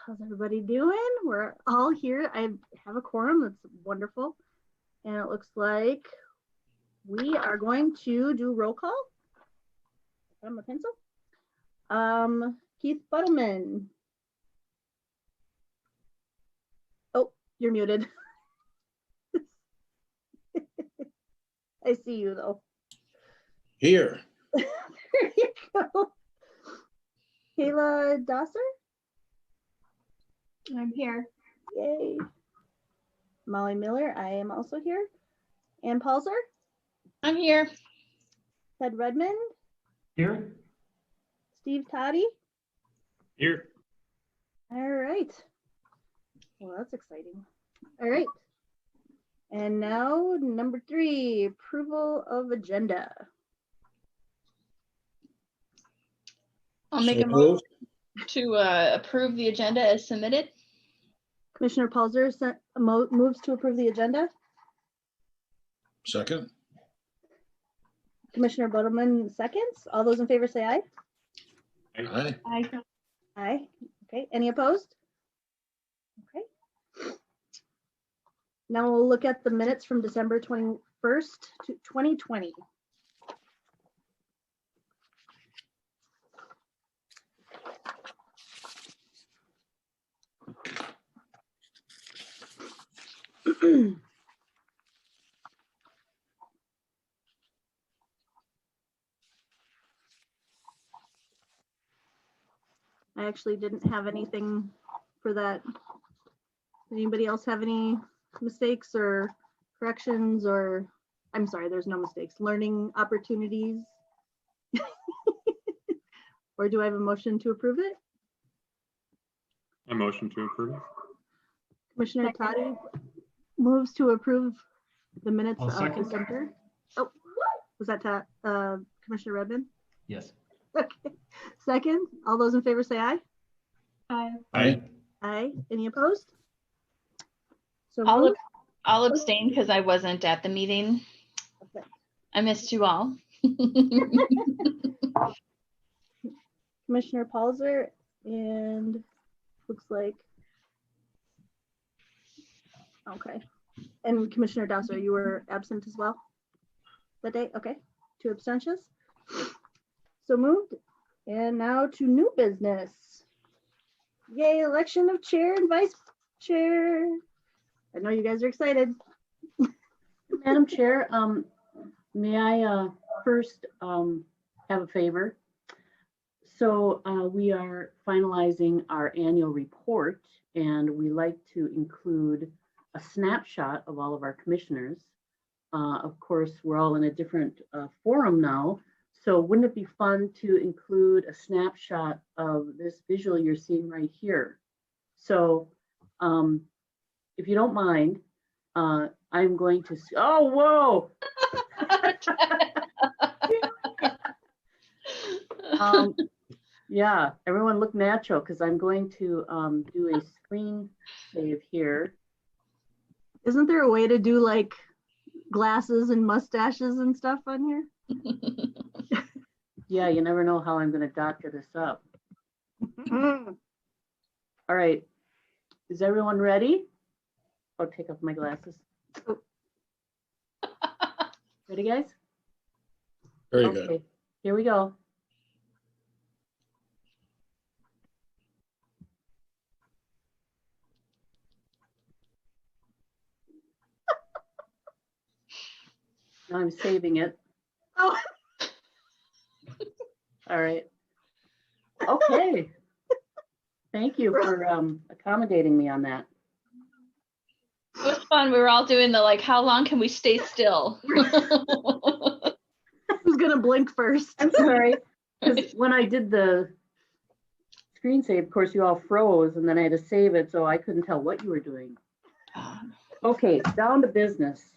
How's everybody doing? We're all here. I have a quorum. That's wonderful. And it looks like we are going to do roll call. Got my pencil. Keith Buttleman. Oh, you're muted. I see you though. Here. There you go. Kayla Dosser. I'm here. Yay. Molly Miller, I am also here. Ann Paulser. I'm here. Ted Redmond. Here. Steve Toddy. Here. All right. Well, that's exciting. All right. And now number 3, approval of agenda. I'll make a motion to approve the agenda as submitted. Commissioner Palzer moves to approve the agenda. Second. Commissioner Buttleman seconds. All those in favor say aye. Aye. Aye. Aye. Okay. Any opposed? Okay. Now we'll look at the minutes from December 21st, 2020. I actually didn't have anything for that. Did anybody else have any mistakes or corrections or, I'm sorry, there's no mistakes, learning opportunities? Or do I have a motion to approve it? A motion to approve. Commissioner Toddy moves to approve the minutes I'll of second. December. Oh, was that Commissioner Redmond? Yes. Okay. Second, all those in favor say aye. Aye. Aye. Aye. Any opposed? So I'll abstain because I wasn't at the meeting. Okay. I missed you all. Commissioner Palzer and looks like, okay. And Commissioner Dosser, you were absent as well that day? Okay, 2 abstentions. So moved. And now to new business. Yay, election of chair and vice chair. I know you guys are excited. Madam Chair, may I first have a favor? So we are finalizing our annual report, and we like to include a snapshot of all of our commissioners. Of course, we're all in a different forum now, so wouldn't it be fun to include a snapshot of this visual you're seeing right here? So if you don't mind, I'm going to, oh, whoa. Yeah, everyone look natural because I'm going to do a screen save here. Isn't there a way to do like glasses and mustaches and stuff on here? Yeah, you never know how I'm going to doctor this up. All right, is everyone ready? I'll take off my glasses. Oh. Ready, guys? Very Okay, good. here we go. Now I'm saving it. Oh. All right. Okay. Thank you for accommodating me on that. It was fun. We were all doing the like, how long can we stay still? Who's gonna blink first? I'm sorry, because when I did the screen save, of course, you all froze, and then I had to save it, so I couldn't tell what you were doing. Okay, down to business.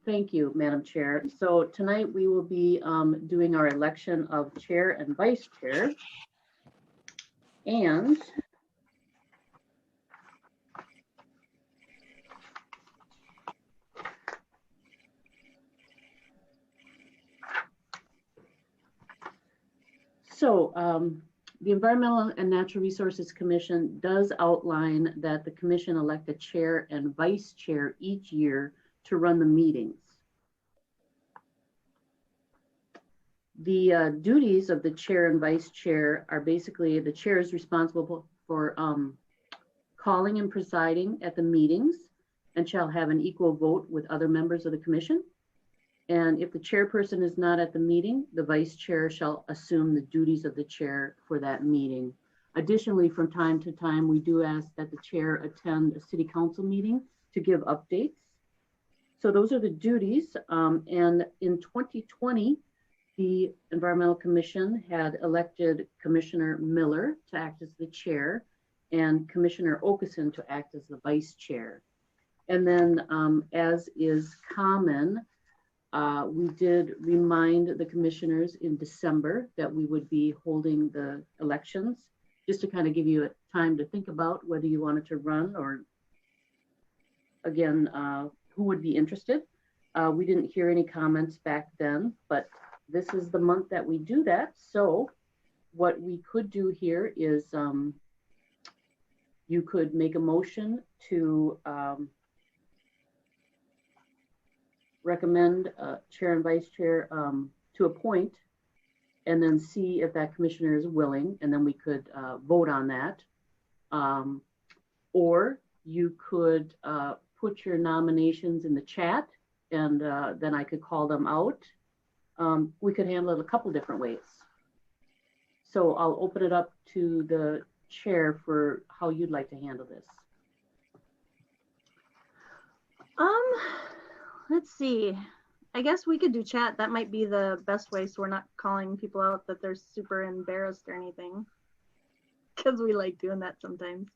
Thank you, Madam Chair. So tonight we will be doing our election of chair and vice chair. And so the Environmental and Natural Resources Commission does outline that the commission elect a chair and vice chair each year to run the meetings. The duties of the chair and vice chair are basically the chair is responsible for calling and presiding at the meetings and shall have an equal vote with other members of the commission. And if the chairperson is not at the meeting, the vice chair shall assume the duties of the chair for that meeting. Additionally, from time to time, we do ask that the chair attend a city council meeting to give updates. So those are the duties. And in 2020, the Environmental Commission had elected Commissioner Miller to act as the chair and Commissioner Okeson to act as the vice chair. And then as is common, we did remind the commissioners in December that we would be holding the elections, just to kind of give you a time to think about whether you wanted to run or, again, who would be interested. We didn't hear any comments back then, but this is the month that we do that. So what we could do here is you could make a motion to recommend chair and vice chair to appoint, and then see if that commissioner is willing, and then we could vote on that. Or you could put your nominations in the chat, and then I could call them out. We could handle it a couple different ways. So I'll open it up to the chair for how you'd like to handle this. Let's see. I guess we could do chat. That might be the best way, so we're not calling people out that they're super embarrassed or anything, because we like doing that sometimes.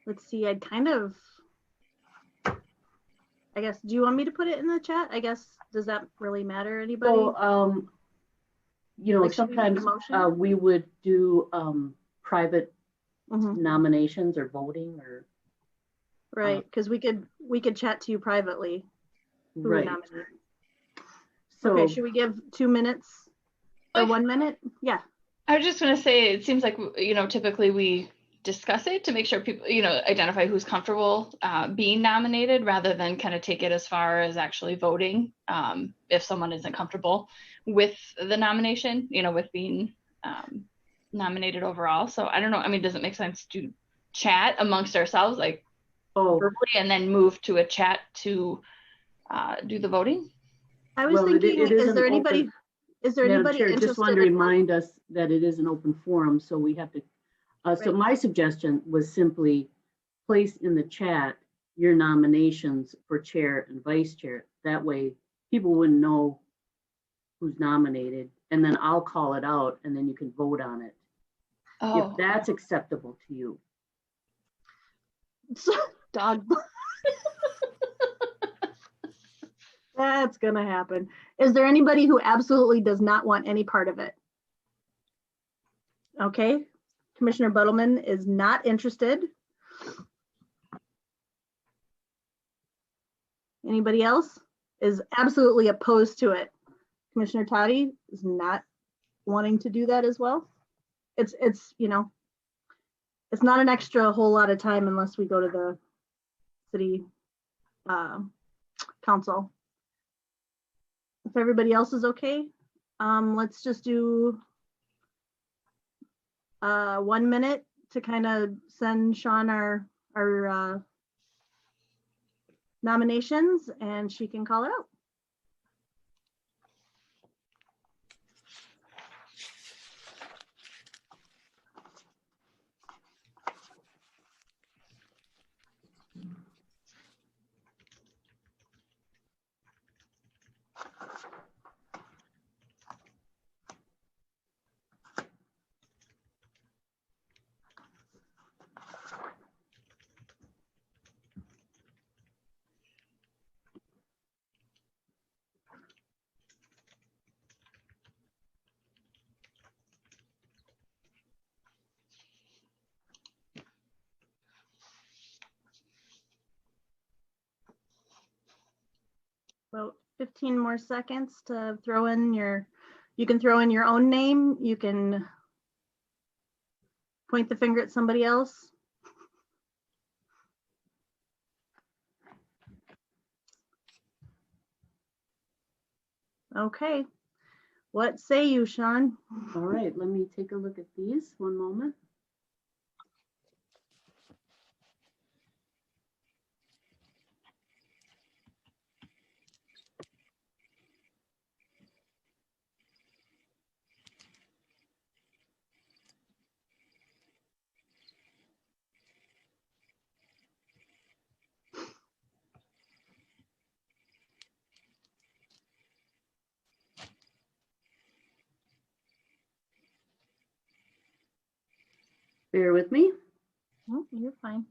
Let's see. I'd kind of, I guess, do you want me to put it in the chat? I guess, does that really matter, anybody? So, you know, Like, should we make a sometimes motion? we would do private Mhm. nominations or voting or Right, because we could chat to you privately. Who we right. nominate. So Okay, should we give 2 minutes or 1 minute? Yeah. I was just going to say, it seems like, you know, typically we discuss it to make sure people, you know, identify who's comfortable being nominated rather than kind of take it as far as actually voting if someone isn't comfortable with the nomination, you know, with being nominated overall. So I don't know. I mean, does it make sense to chat amongst ourselves, like verbally, and then move to a chat to do the voting? I was thinking, it is is there an anybody open- Is there Madam anybody Chair, interested just wanted to in remind us that it is an open forum, so we have to, so Right. my suggestion was simply place in the chat your nominations for chair and vice chair. That way people wouldn't know who's nominated, and then I'll call it out and then you can vote on it. Oh, If that's acceptable to you. dog? That's gonna happen. Is there anybody who absolutely does not want any part of it? Okay, Commissioner Buttleman is not interested. Anybody else is absolutely opposed to it? Commissioner Toddy is not wanting to do that as well. It's you know, it's not an extra whole lot of time unless we go to the city council. If everybody else is okay, let's just do 1 minute to kind of send Sean our nominations, and she can call it out. About 15 more seconds to throw in your You can throw in your own name. You can point the finger at somebody else. Okay. What say you, Sean? All right, let me take a look at these. One moment. Bear with me. Oh, you're fine.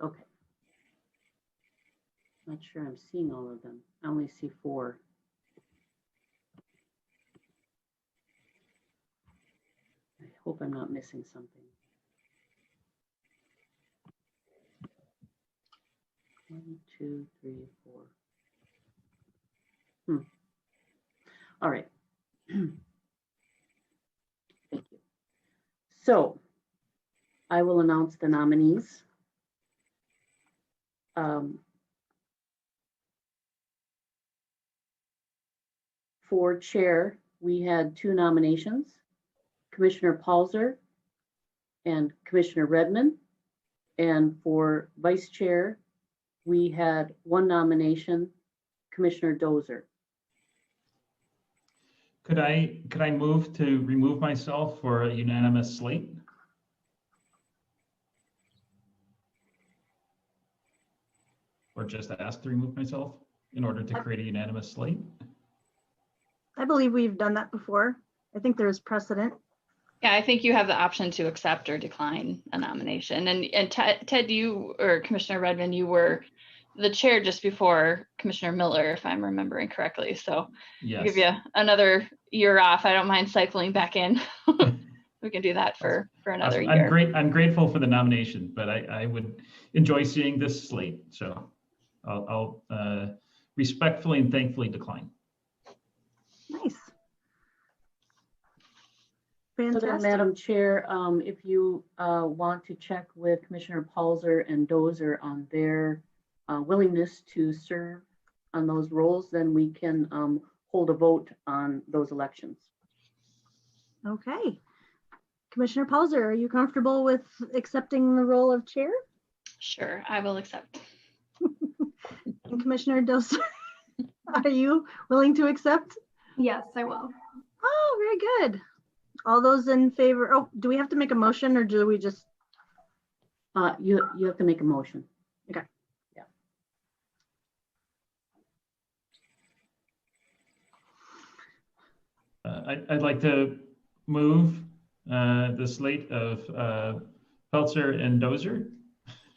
Okay. Not sure I'm seeing all of them. I only see 4. I hope I'm not missing something. 1, 2, 3, 4. All right. Thank you. So I will announce the nominees. For chair, we had 2 nominations, Commissioner Palzer and Commissioner Redmond. And for vice chair, we had 1 nomination, Commissioner Dozer. Could I move to remove myself for a unanimous slate? Or just ask to remove myself in order to create a unanimous slate? I believe we've done that before. I think there's precedent. Yeah, I think you have the option to accept or decline a nomination. And Ted, you or Commissioner Redmond, you were the chair just before Commissioner Miller, if I'm remembering correctly. So I'll Yes. give you another year off. I don't mind cycling back in. We can do that for another Awesome. year. I'm grateful for the nomination, but I would enjoy seeing this slate. So I'll respectfully and thankfully decline. Nice. So then, Fantastic. Madam Chair, if you want to check with Commissioner Palzer and Dozer on their willingness to serve on those roles, then we can hold a vote on those elections. Okay. Commissioner Palzer, are you comfortable with accepting the role of chair? Sure, I will accept. And Commissioner Dozer, are you willing to accept? Yes, I will. Oh, very good. All those in favor, oh, do we have to make a motion or do we just? You have to make a motion. Okay. Yeah. I'd like to move the slate of Peltzer and Dozer.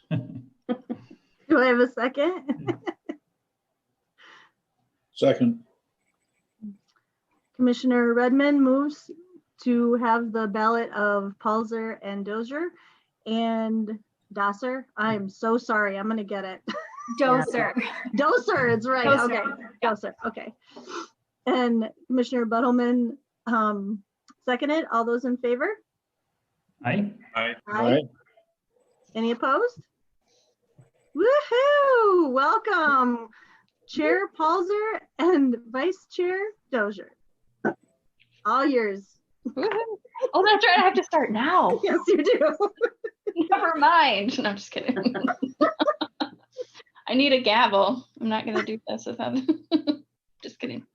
Do I have a second? Second. Commissioner Redmond moves to have the ballot of Palzer and Dozer and Dasser. I'm so sorry. I'm going to get it. Dozer. Dozer, it's right. Dozer. Okay. Dozer. Okay. And Commissioner Buttleman seconded. All those in favor? Aye. Aye. Any opposed? Woohoo! Welcome, Chair Palzer and Vice Chair Dozier. All yours. Woohoo. Oh, that's right. I have to start now. Yes, you do. Never mind. No, I'm just kidding. I need a gavel. I'm not going to do this without. Just kidding.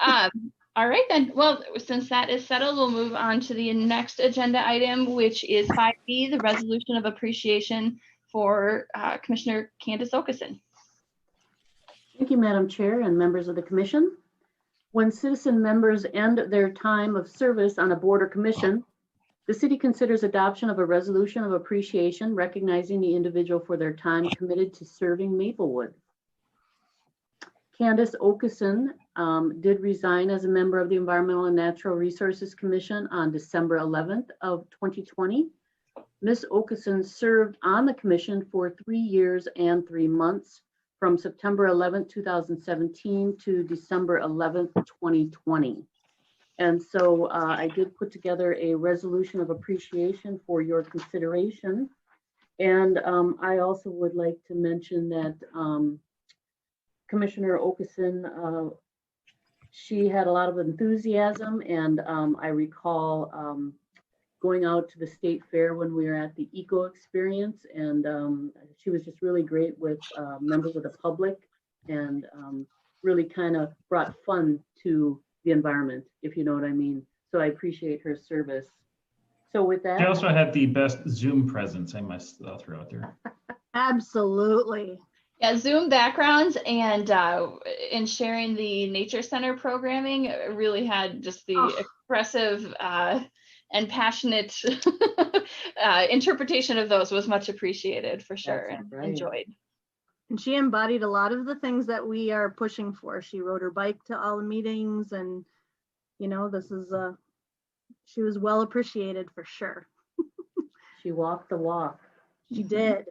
All right, then. Well, since that is settled, we'll move on to the next agenda item, which is 5B, the resolution of appreciation for Commissioner Candace Okeson. Thank you, Madam Chair and members of the commission. When citizen members end their time of service on a board or commission, the city considers adoption of a resolution of appreciation recognizing the individual for their time committed to serving Maplewood. Candace Okeson did resign as a member of the Environmental and Natural Resources Commission on December 11th of 2020. Ms. Okeson served on the commission for 3 years and 3 months from September 11th, 2017 to December 11th, 2020. And so I did put together a resolution of appreciation for your consideration. And I also would like to mention that Commissioner Okeson, she had a lot of enthusiasm, and I recall going out to the state fair when we were at the Eco Experience, and she was just really great with members of the public, and really kind of brought fun to the environment, if you know what I mean. So I appreciate her service. So with that, She also had the best Zoom presence, I must throw out there. Absolutely. Yeah, Zoom backgrounds and in sharing the Nature Center programming really had just the expressive and passionate interpretation of those was much appreciated for sure, That's and right. enjoyed. And she embodied a lot of the things that we are pushing for. She rode her bike to all the meetings, and you know, this is she was well appreciated for sure. she walked the walk. She did.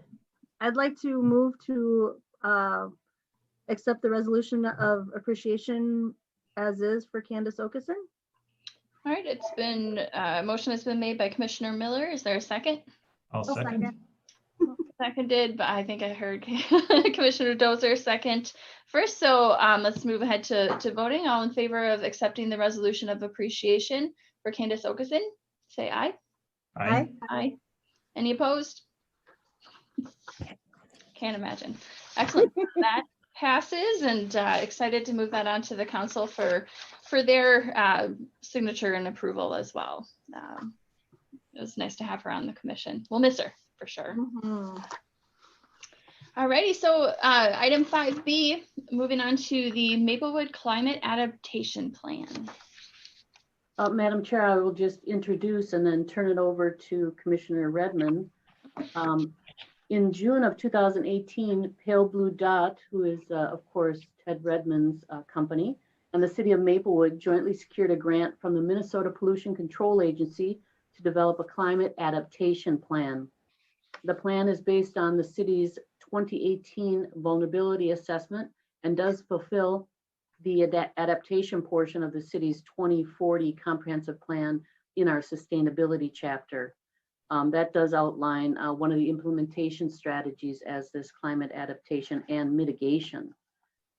I'd like to move to accept the resolution of appreciation as is for Candace Okeson. All right, it's been a motion has been made by Commissioner Miller. Is there a second? I'll second. Seconded, but I think I heard Commissioner Dozer second first. So let's move ahead to voting. All in favor of accepting the resolution of appreciation for Candace Okeson, say aye. Aye. Aye. Any opposed? Can't imagine. Excellent. That passes, and excited to move that on to the council for their signature and approval as well. It was nice to have her on the commission. We'll miss her for sure. Alrighty, so item 5B, moving on to the Maplewood Climate Adaptation Plan. Madam Chair, I will just introduce and then turn it over to Commissioner Redmond. In June of 2018, Pale Blue Dot, who is of course Ted Redmond's company, and the city of Maplewood jointly secured a grant from the Minnesota Pollution Control Agency to develop a climate adaptation plan. The plan is based on the city's 2018 vulnerability assessment and does fulfill the adaptation portion of the city's 2040 comprehensive plan in our sustainability chapter. That does outline one of the implementation strategies as this climate adaptation and mitigation.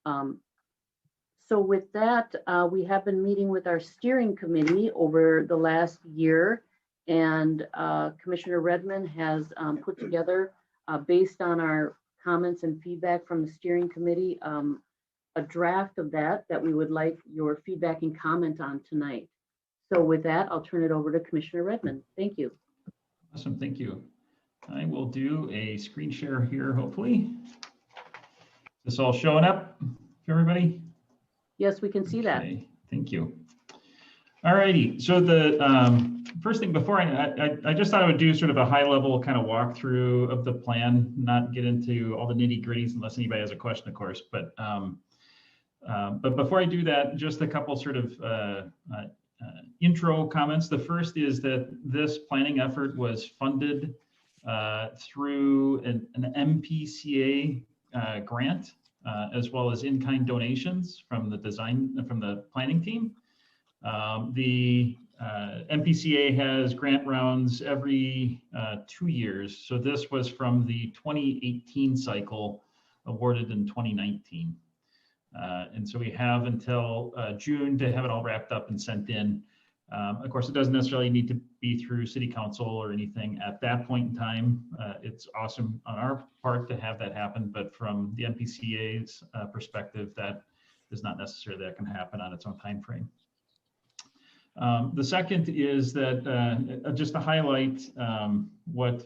So with that, we have been meeting with our steering committee over the last year, and Commissioner Redmond has put together, based on our comments and feedback from the steering committee, a draft of that we would like your feedback and comment on tonight. So with that, I'll turn it over to Commissioner Redmond. Thank you. Awesome, thank you. I will do a screen share here, hopefully. Is this all showing up for everybody? Yes, we can see that. Okay, thank you. All righty, so the first thing before I just thought I would do sort of a high level kind of walkthrough of the plan, not get into all the nitty gritties unless anybody has a question, of course. But before I do that, just a couple sort of intro comments. The first is that this planning effort was funded through an MPCA grant, as well as in-kind donations from the planning team. The MPCA has grant rounds every 2 years. So this was from the 2018 cycle, awarded in 2019. And so we have until June to have it all wrapped up and sent in. Of course, it doesn't necessarily need to be through city council or anything at that point in time. It's awesome on our part to have that happen, but from the MPCA's perspective, that is not necessarily that can happen on its own time frame. The second is that just to highlight what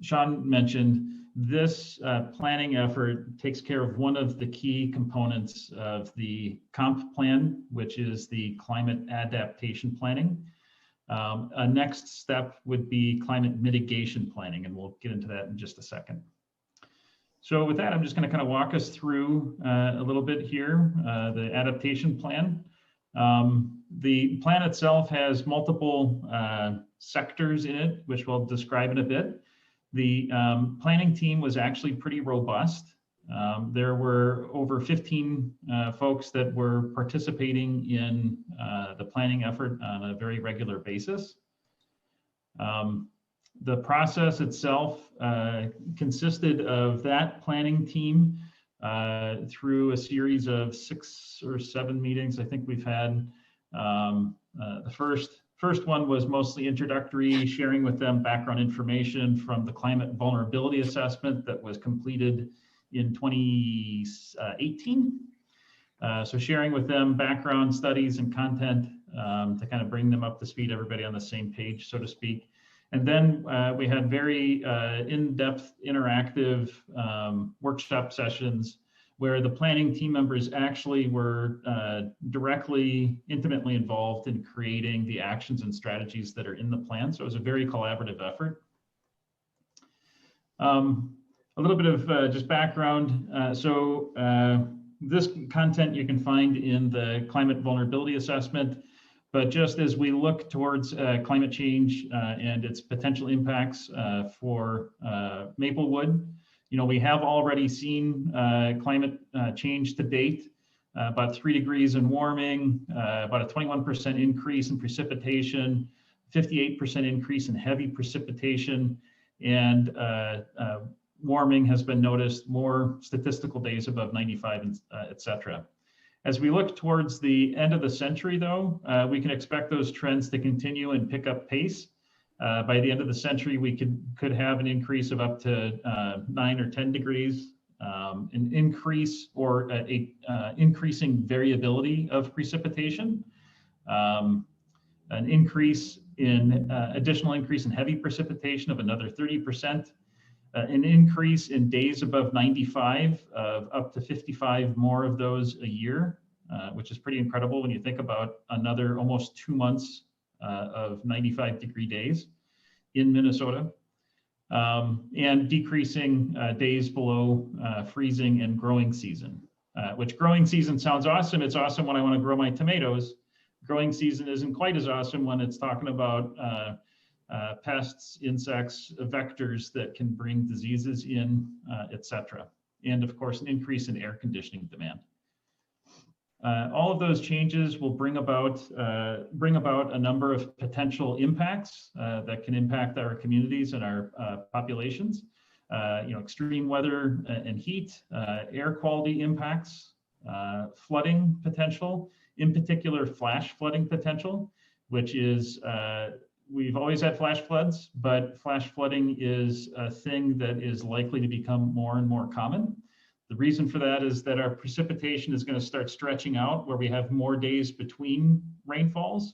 Sean mentioned, this planning effort takes care of one of the key components of the Comm plan, which is the climate adaptation planning. A next step would be climate mitigation planning, and we'll get into that in just a second. So with that, I'm just going to kind of walk us through a little bit here, the adaptation plan. The plan itself has multiple sectors in it, which we'll describe in a bit. The planning team was actually pretty robust. There were over 15 folks that were participating in the planning effort on a very regular basis. The process itself consisted of that planning team through a series of 6 or 7 meetings I think we've had. The first one was mostly introductory, sharing with them background information from the climate vulnerability assessment that was completed in 2018. So sharing with them background studies and content to kind of bring them up to speed, everybody on the same page, so to speak. And then we had very in-depth interactive workshop sessions where the planning team members actually were directly, intimately involved in creating the actions and strategies that are in the plan. So it was a very collaborative effort. A little bit of just background. This content you can find in the climate vulnerability assessment. But just as we look towards climate change and its potential impacts for Maplewood, we have already seen climate change to date, about 3 degrees in warming, about a 21% increase in precipitation, 58% increase in heavy precipitation, and warming has been noticed, more statistical days above 95, and et cetera. As we look towards the end of the century, though, we can expect those trends to continue and pick up pace. By the end of the century, we could have an increase of up to 9 or 10 degrees, an increase or increasing variability of precipitation, an increase in additional increase in heavy precipitation of another 30%, an increase in days above 95 of up to 55 more of those a year, which is pretty incredible when you think about another almost 2 months of 95-degree days in Minnesota, and decreasing days below freezing and growing season, which growing season sounds awesome. It's awesome when I want to grow my tomatoes. Growing season isn't quite as awesome when it's talking about pests, insects, vectors that can bring diseases in, et cetera. And of course, an increase in air conditioning demand. All of those changes will bring about a number of potential impacts that can impact our communities and our populations. Extreme weather and heat, air quality impacts, flooding potential, in particular flash flooding potential, which is we've always had flash floods, but flash flooding is a thing that is likely to become more and more common. The reason for that is that our precipitation is going to start stretching out where we have more days between rainfalls,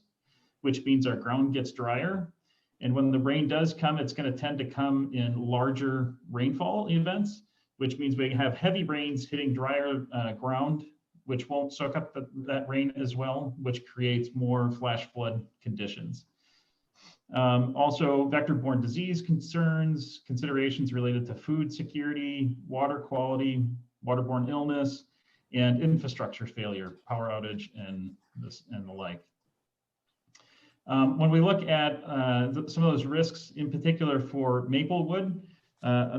which means our ground gets drier. And when the rain does come, it's going to tend to come in larger rainfall events, which means we have heavy rains hitting drier ground, which won't soak up that rain as well, which creates more flash flood conditions. Also, vector-borne disease considerations related to food security, water quality, waterborne illness, and infrastructure failure, power outage, and the like. When we look at some of those risks, in particular for Maplewood,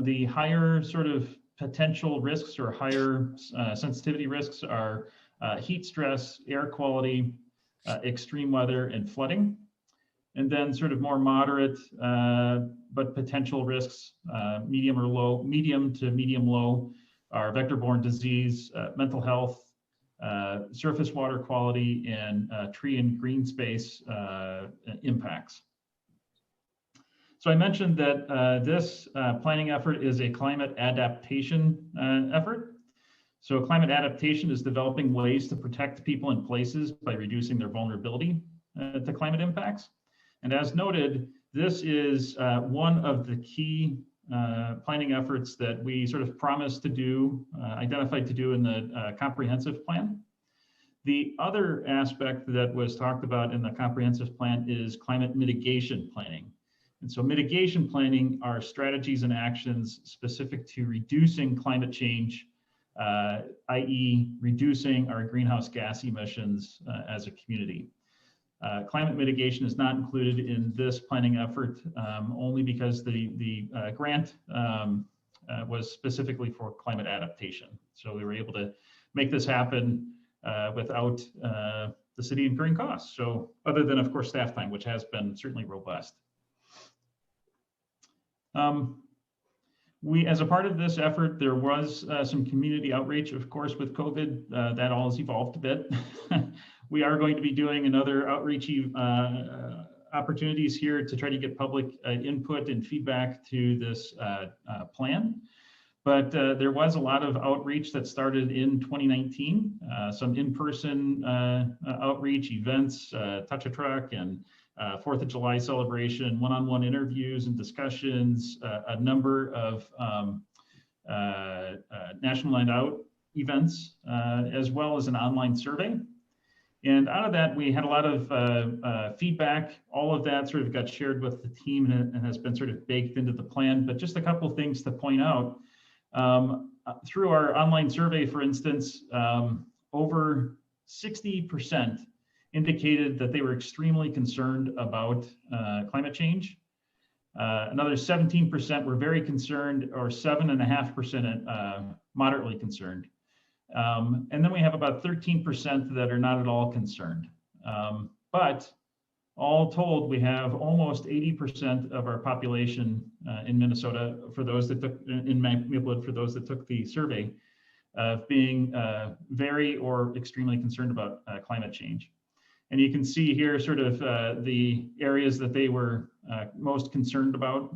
the higher sort of potential risks or higher sensitivity risks are heat stress, air quality, extreme weather, and flooding. And then sort of more moderate but potential risks, medium to medium low, are vector-borne disease, mental health, surface water quality, and tree and green space impacts. So I mentioned that this planning effort is a climate adaptation effort. So climate adaptation is developing ways to protect people and places by reducing their vulnerability to climate impacts. And as noted, this is one of the key planning efforts that we sort of promised to do, identified to do in the comprehensive plan. The other aspect that was talked about in the comprehensive plan is climate mitigation planning, And so mitigation planning are strategies and actions specific to reducing climate change, i.e. reducing our greenhouse gas emissions as a community. Climate mitigation is not included in this planning effort only because the grant was specifically for climate adaptation. So we were able to make this happen without the city incurring costs. So other than, of course, staff time, which has been certainly robust. As a part of this effort, there was some community outreach, of course, with COVID. That all has evolved a bit. We are going to be doing another outreach opportunities here to try to get public input and feedback to this plan. But there was a lot of outreach that started in 2019, some in-person outreach events, Touch a Truck and 4th of July celebration, one-on-one interviews and discussions, a number of National Night Out events, as well as an online survey. And out of that, we had a lot of feedback. All of that sort of got shared with the team and has been sort of baked into the plan. But just a couple of things to point out. Through our online survey, for instance, over 60% indicated that they were extremely concerned about climate change. Another 17% were very concerned, or 7.5% moderately concerned. And then we have about 13% that are not at all concerned. But all told, we have almost 80% of our population in Minnesota, for those that took in Maplewood, for those that took the survey, of being very or extremely concerned about climate change. And you can see here sort of the areas that they were most concerned about: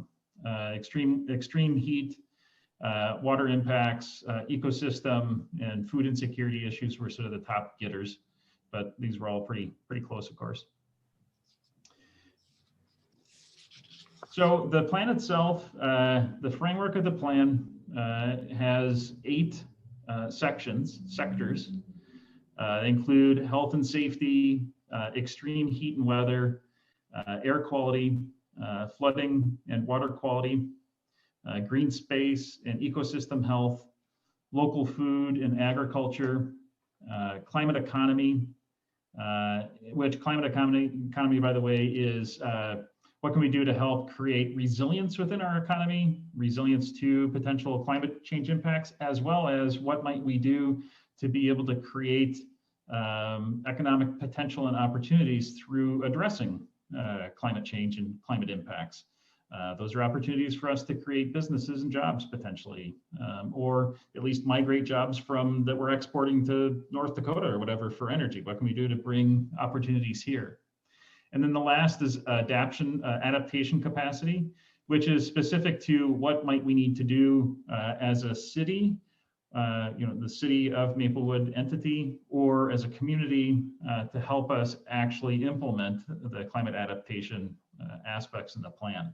extreme heat, water impacts, ecosystem, and food insecurity issues were sort of the top getters. But these were all pretty close, of course. So the plan itself, the framework of the plan has 8 sectors. They include health and safety, extreme heat and weather, air quality, flooding and water quality, green space and ecosystem health, local food and agriculture, climate economy, which climate economy, by the way, is what can we do to help create resilience within our economy, resilience to potential climate change impacts, as well as what might we do to be able to create economic potential and opportunities through addressing climate change and climate impacts. Those are opportunities for us to create businesses and jobs potentially, or at least migrate jobs from that we're exporting to North Dakota or whatever for energy. What can we do to bring opportunities here? And then the last is adaptation capacity, which is specific to what might we need to do as a city, the city of Maplewood entity, or as a community to help us actually implement the climate adaptation aspects in the plan.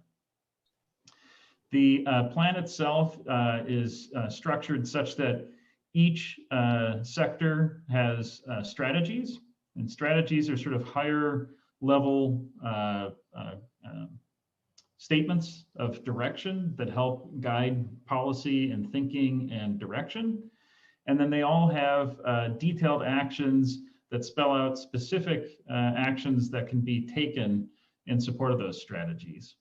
The plan itself is structured such that each sector has strategies, and strategies are sort of higher level statements of direction that help guide policy and thinking and direction. And then they all have detailed actions that spell out specific actions that can be taken in support of those strategies.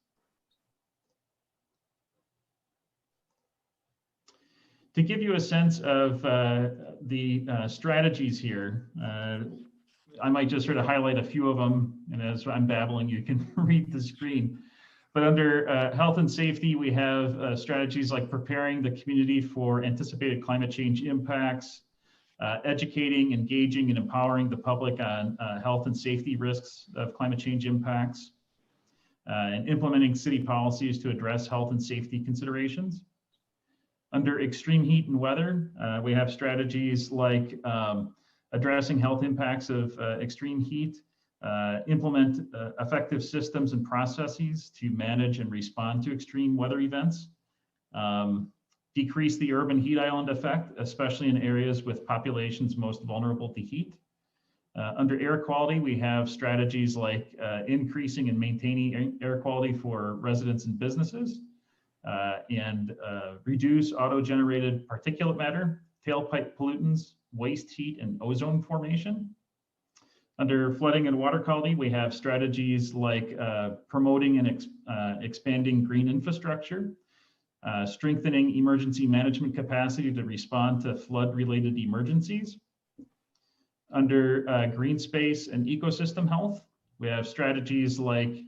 To give you a sense of the strategies here, I might just sort of highlight a few of them, and as I'm babbling, you can read the screen. But under health and safety, we have strategies like preparing the community for anticipated climate change impacts, educating, engaging, and empowering the public on health and safety risks of climate change impacts, and implementing city policies to address health and safety considerations. Under extreme heat and weather, we have strategies like addressing health impacts of extreme heat, implement effective systems and processes to manage and respond to extreme weather events, decrease the urban heat island effect, especially in areas with populations most vulnerable to heat, Under air quality, we have strategies like increasing and maintaining air quality for residents and businesses, and reduce auto-generated particulate matter, tailpipe pollutants, waste heat, and ozone formation. Under flooding and water quality, we have strategies like promoting and expanding green infrastructure, strengthening emergency management capacity to respond to flood-related emergencies. Under green space and ecosystem health, we have strategies like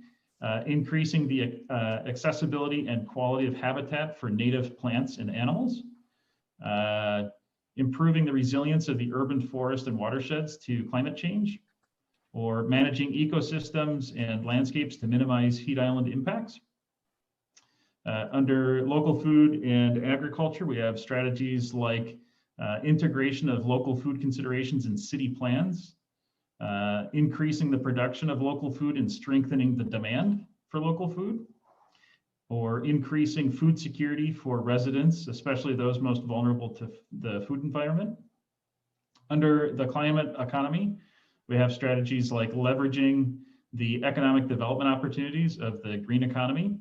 increasing the accessibility and quality of habitat for native plants and animals, improving the resilience of the urban forest and watersheds to climate change, or managing ecosystems and landscapes to minimize heat island impacts. Under local food and agriculture, we have strategies like integration of local food considerations in city plans, increasing the production of local food and strengthening the demand for local food, or increasing food security for residents, especially those most vulnerable to the food environment. Under the climate economy, we have strategies like leveraging the economic development opportunities of the green economy,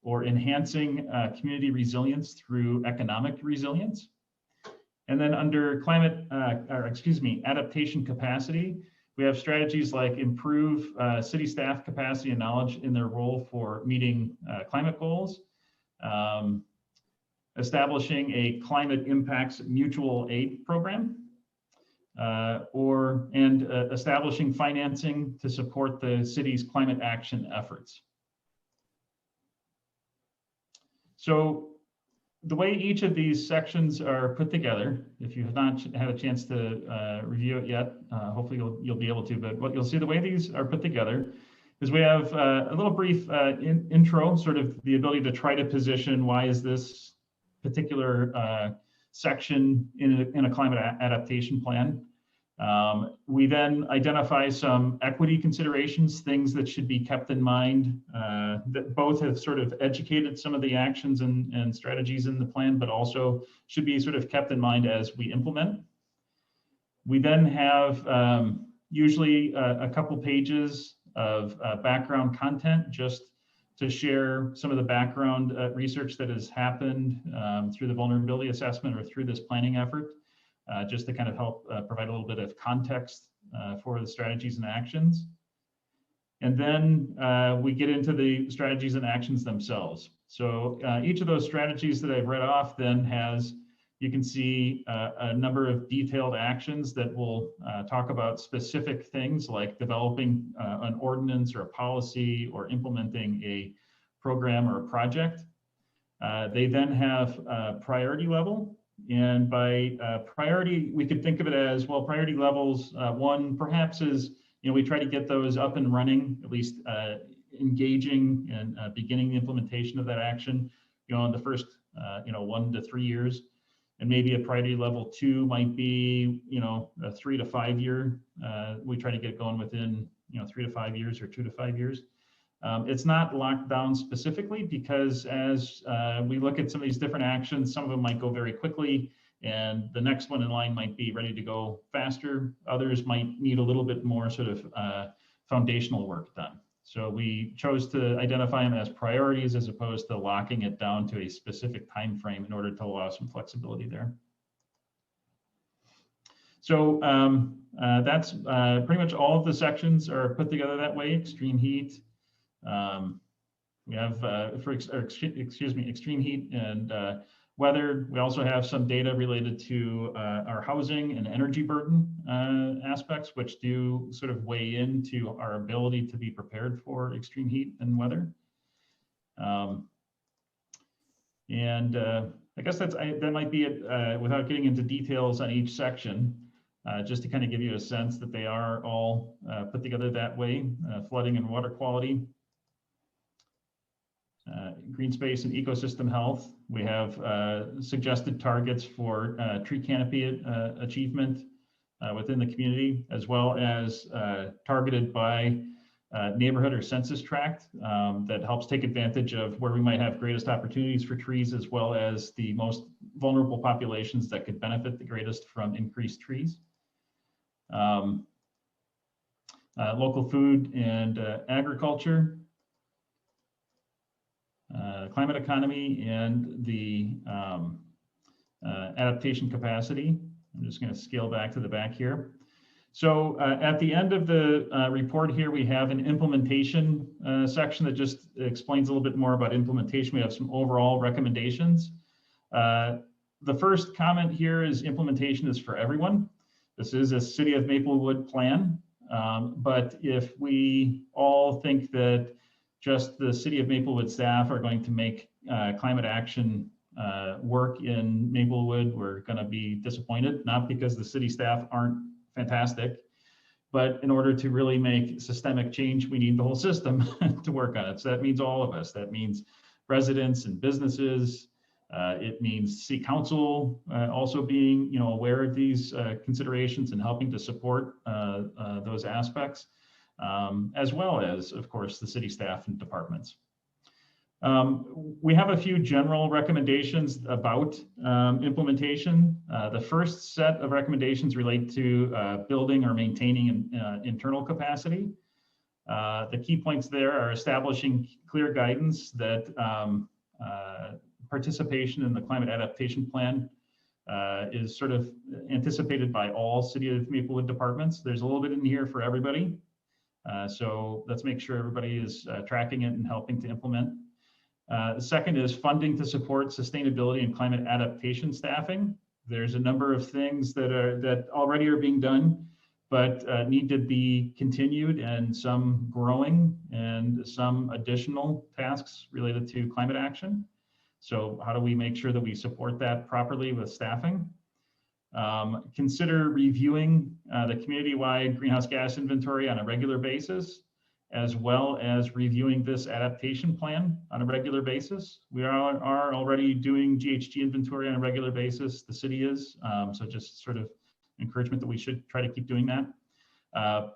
or enhancing community resilience through economic resilience. And then under adaptation capacity, we have strategies like improve city staff capacity and knowledge in their role for meeting climate goals, establishing a climate impacts mutual aid program, establishing financing to support the city's climate action efforts. So the way each of these sections are put together, if you have not had a chance to review it yet, hopefully you'll be able to, but what you'll see the way these are put together is we have a little brief intro, sort of the ability to try to position why is this particular section in a climate adaptation plan. We then identify some equity considerations, things that should be kept in mind, that both have sort of educated some of the actions and strategies in the plan, but also should be sort of kept in mind as we implement. We then have usually a couple pages of background content just to share some of the background research that has happened through the vulnerability assessment or through this planning effort. Just to kind of help provide a little bit of context for the strategies and actions. And then we get into the strategies and actions themselves. So each of those strategies that I've read off then has, you can see a number of detailed actions that will talk about specific things like developing an ordinance or a policy or implementing a program or a project. They then have a priority level. And by priority, we could think of it as, well, priority levels, one perhaps is, we try to get those up and running, at least engaging and beginning the implementation of that action, in the first, 1 to 3 years. And maybe a priority level 2 might be, a 3 to 5 year. We try to get going within, 3 to 5 years or 2 to 5 years. It's not locked down specifically because as we look at some of these different actions, some of them might go very quickly and the next one in line might be ready to go faster. Others might need a little bit more sort of foundational work done. So we chose to identify them as priorities as opposed to locking it down to a specific time frame in order to allow some flexibility there. So that's pretty much all of the sections are put together that way. Extreme heat. We have extreme heat and weather. We also have some data related to our housing and energy burden aspects, which do sort of weigh into our ability to be prepared for extreme heat and weather. I guess that might be it without getting into details on each section, just to kind of give you a sense that they are all put together that way. Flooding and water quality. Green space and ecosystem health. We have suggested targets for tree canopy achievement within the community, as well as targeted by neighborhood or census tract that helps take advantage of where we might have greatest opportunities for trees, as well as the most vulnerable populations that could benefit the greatest from increased trees. local food and agriculture, climate economy, and the adaptation capacity. I'm just going to scale back to the back here. So at the end of the report here, we have an implementation section that just explains a little bit more about implementation. We have some overall recommendations. The first comment here is implementation is for everyone. This is a City of Maplewood plan, but if we all think that just the City of Maplewood staff are going to make climate action work in Maplewood, we're going to be disappointed, not because the city staff aren't fantastic, but in order to really make systemic change, we need the whole system to work on it. So that means all of us. That means residents and businesses. It means city council also being, aware of these considerations and helping to support those aspects, as well as, of course, the city staff and departments. We have a few general recommendations about implementation. The first set of recommendations relate to building or maintaining internal capacity. The key points there are establishing clear guidance that participation in the climate adaptation plan is sort of anticipated by all City of Maplewood departments. There's a little bit in here for everybody. So let's make sure everybody is tracking it and helping to implement. The second is funding to support sustainability and climate adaptation staffing. There's a number of things that already are being done, but need to be continued, and some growing and some additional tasks related to climate action. So how do we make sure that we support that properly with staffing? Consider reviewing the community-wide greenhouse gas inventory on a regular basis, as well as reviewing this adaptation plan on a regular basis. We are already doing GHG inventory on a regular basis. The city is, so just sort of encouragement that we should try to keep doing that.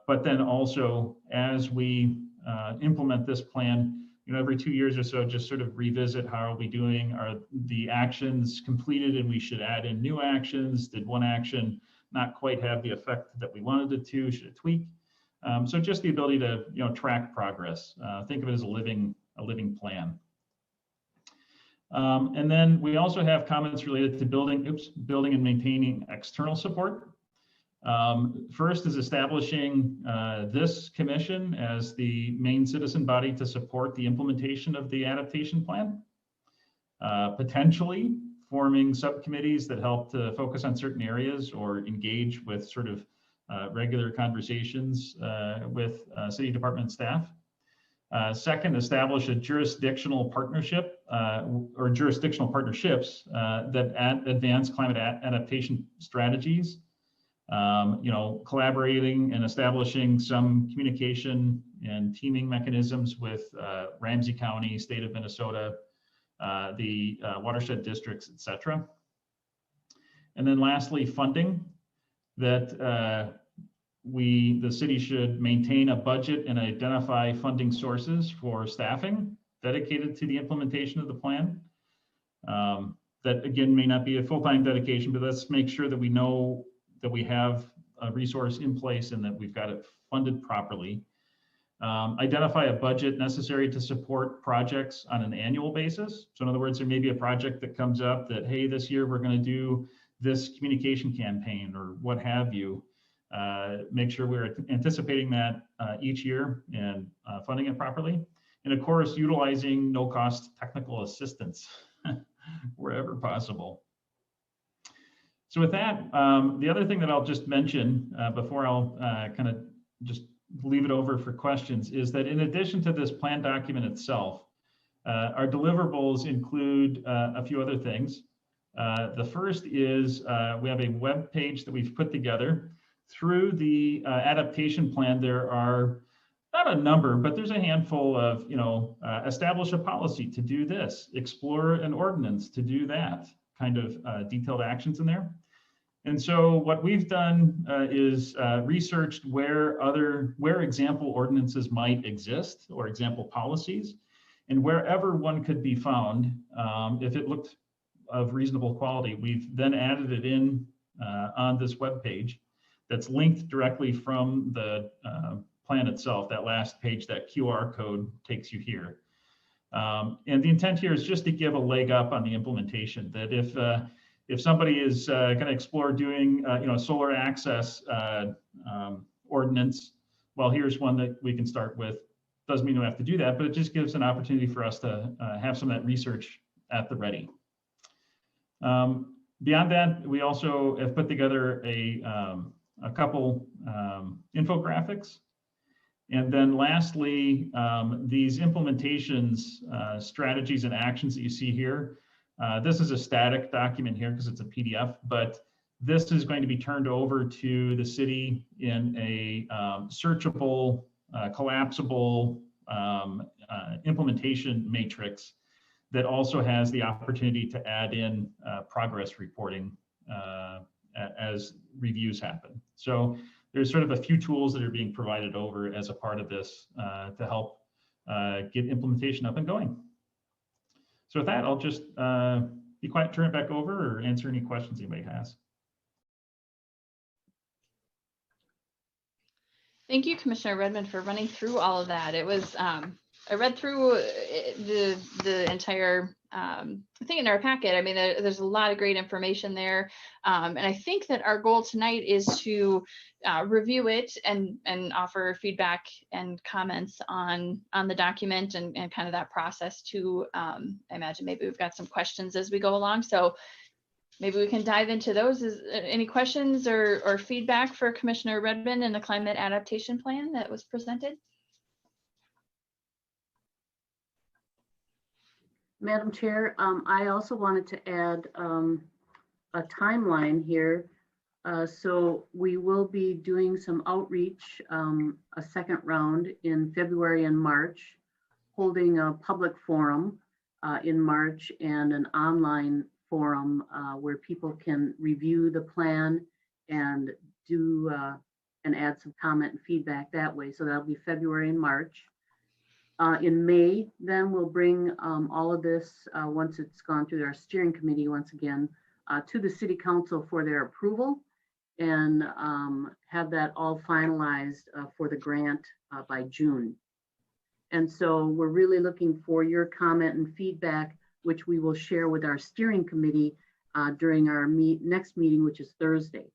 But then also, as we implement this plan, every 2 years or so, just sort of revisit how are we doing? Are the actions completed and we should add in new actions? Did one action not quite have the effect that we wanted it to? Should it tweak? So just the ability to track progress. Think of it as a living plan. And then we also have comments related to building and maintaining external support. First is establishing this commission as the main citizen body to support the implementation of the adaptation plan. Potentially forming subcommittees that help to focus on certain areas or engage with sort of regular conversations with city department staff. Second, establish a jurisdictional partnership or jurisdictional partnerships that advance climate adaptation strategies. Collaborating and establishing some communication and teaming mechanisms with Ramsey County, state of Minnesota, the watershed districts, etc. And then lastly, funding. That the city should maintain a budget and identify funding sources for staffing dedicated to the implementation of the plan. That again may not be a full-time dedication, but let's make sure that we know that we have a resource in place and that we've got it funded properly. Identify a budget necessary to support projects on an annual basis. So in other words, there may be a project that comes up that, hey, this year we're going to do this communication campaign or what have you. Make sure we're anticipating that each year and funding it properly. And of course, utilizing no-cost technical assistance wherever possible. So with that, the other thing that I'll just mention before I'll kind of just leave it over for questions is that in addition to this plan document itself, our deliverables include a few other things. The first is we have a web page that we've put together. Through the adaptation plan, there are not a number, but there's a handful of, establish a policy to do this, explore an ordinance to do that, kind of detailed actions in there. And so what we've done is researched where example ordinances might exist or example policies, and wherever one could be found, if it looked of reasonable quality, we've then added it in on this web page that's linked directly from the plan itself. That last page, that QR code takes you here. And the intent here is just to give a leg up on the implementation, that if somebody is going to explore doing solar access ordinance, well, here's one that we can start with. Doesn't mean we have to do that, but it just gives an opportunity for us to have some of that research at the ready. Beyond that, we also have put together a couple infographics. And then lastly, these implementations, strategies and actions that you see here. This is a static document here because it's a PDF, but this is going to be turned over to the city in a searchable, collapsible implementation matrix that also has the opportunity to add in progress reporting as reviews happen. So there's sort of a few tools that are being provided over as a part of this to help get implementation up and going. So with that, I'll just be quiet, turn it back over, or answer any questions anybody has. Thank you, Commissioner Redmond, for running through all of that. It was, I read through the entire thing in our packet. I mean, there's a lot of great information there. And I think that our goal tonight is to review it and offer feedback and comments on the document and kind of that process too. I imagine maybe we've got some questions as we go along. So maybe we can dive into those. Any questions or feedback for Commissioner Redmond and the climate adaptation plan that was presented? Madam Chair, I also wanted to add a timeline here. So we will be doing some outreach, a second round in February and March, holding a public forum in March and an online forum where people can review the plan and do and add some comment and feedback that way. So that'll be February and March. In May, then we'll bring all of this, once it's gone through our steering committee once again, to the City Council for their approval and have that all finalized for the grant by June. And so we're really looking for your comment and feedback, which we will share with our steering committee during our next meeting, which is Thursday.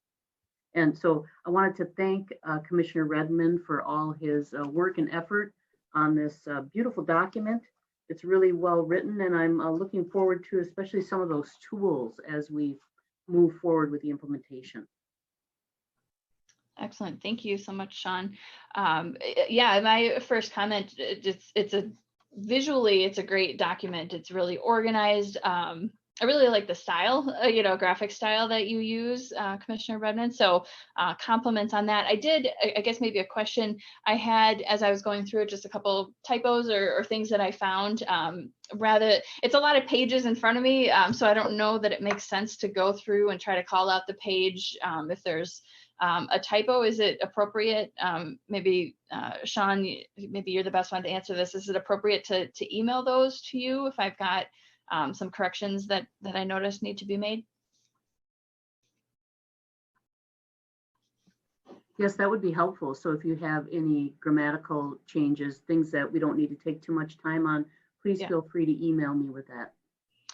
And so I wanted to thank Commissioner Redmond for all his work and effort on this beautiful document. It's really well written, and I'm looking forward to especially some of those tools as we move forward with the implementation. Excellent. Thank you so much, Sean. Yeah, my first comment, visually, it's a great document. It's really organized. I really like the style, graphic style that you use, Commissioner Redmond. So compliments on that. I guess maybe a question I had as I was going through it, just a couple typos or things that I found. It's a lot of pages in front of me, so I don't know that it makes sense to go through and try to call out the page if there's a typo. Is it appropriate? Maybe Sean, maybe you're the best one to answer this. Is it appropriate to email those to you if I've got some corrections that I noticed need to be made? Yes, that would be helpful. So if you have any grammatical changes, things that we don't need to take too much time on, please feel free to email me with that.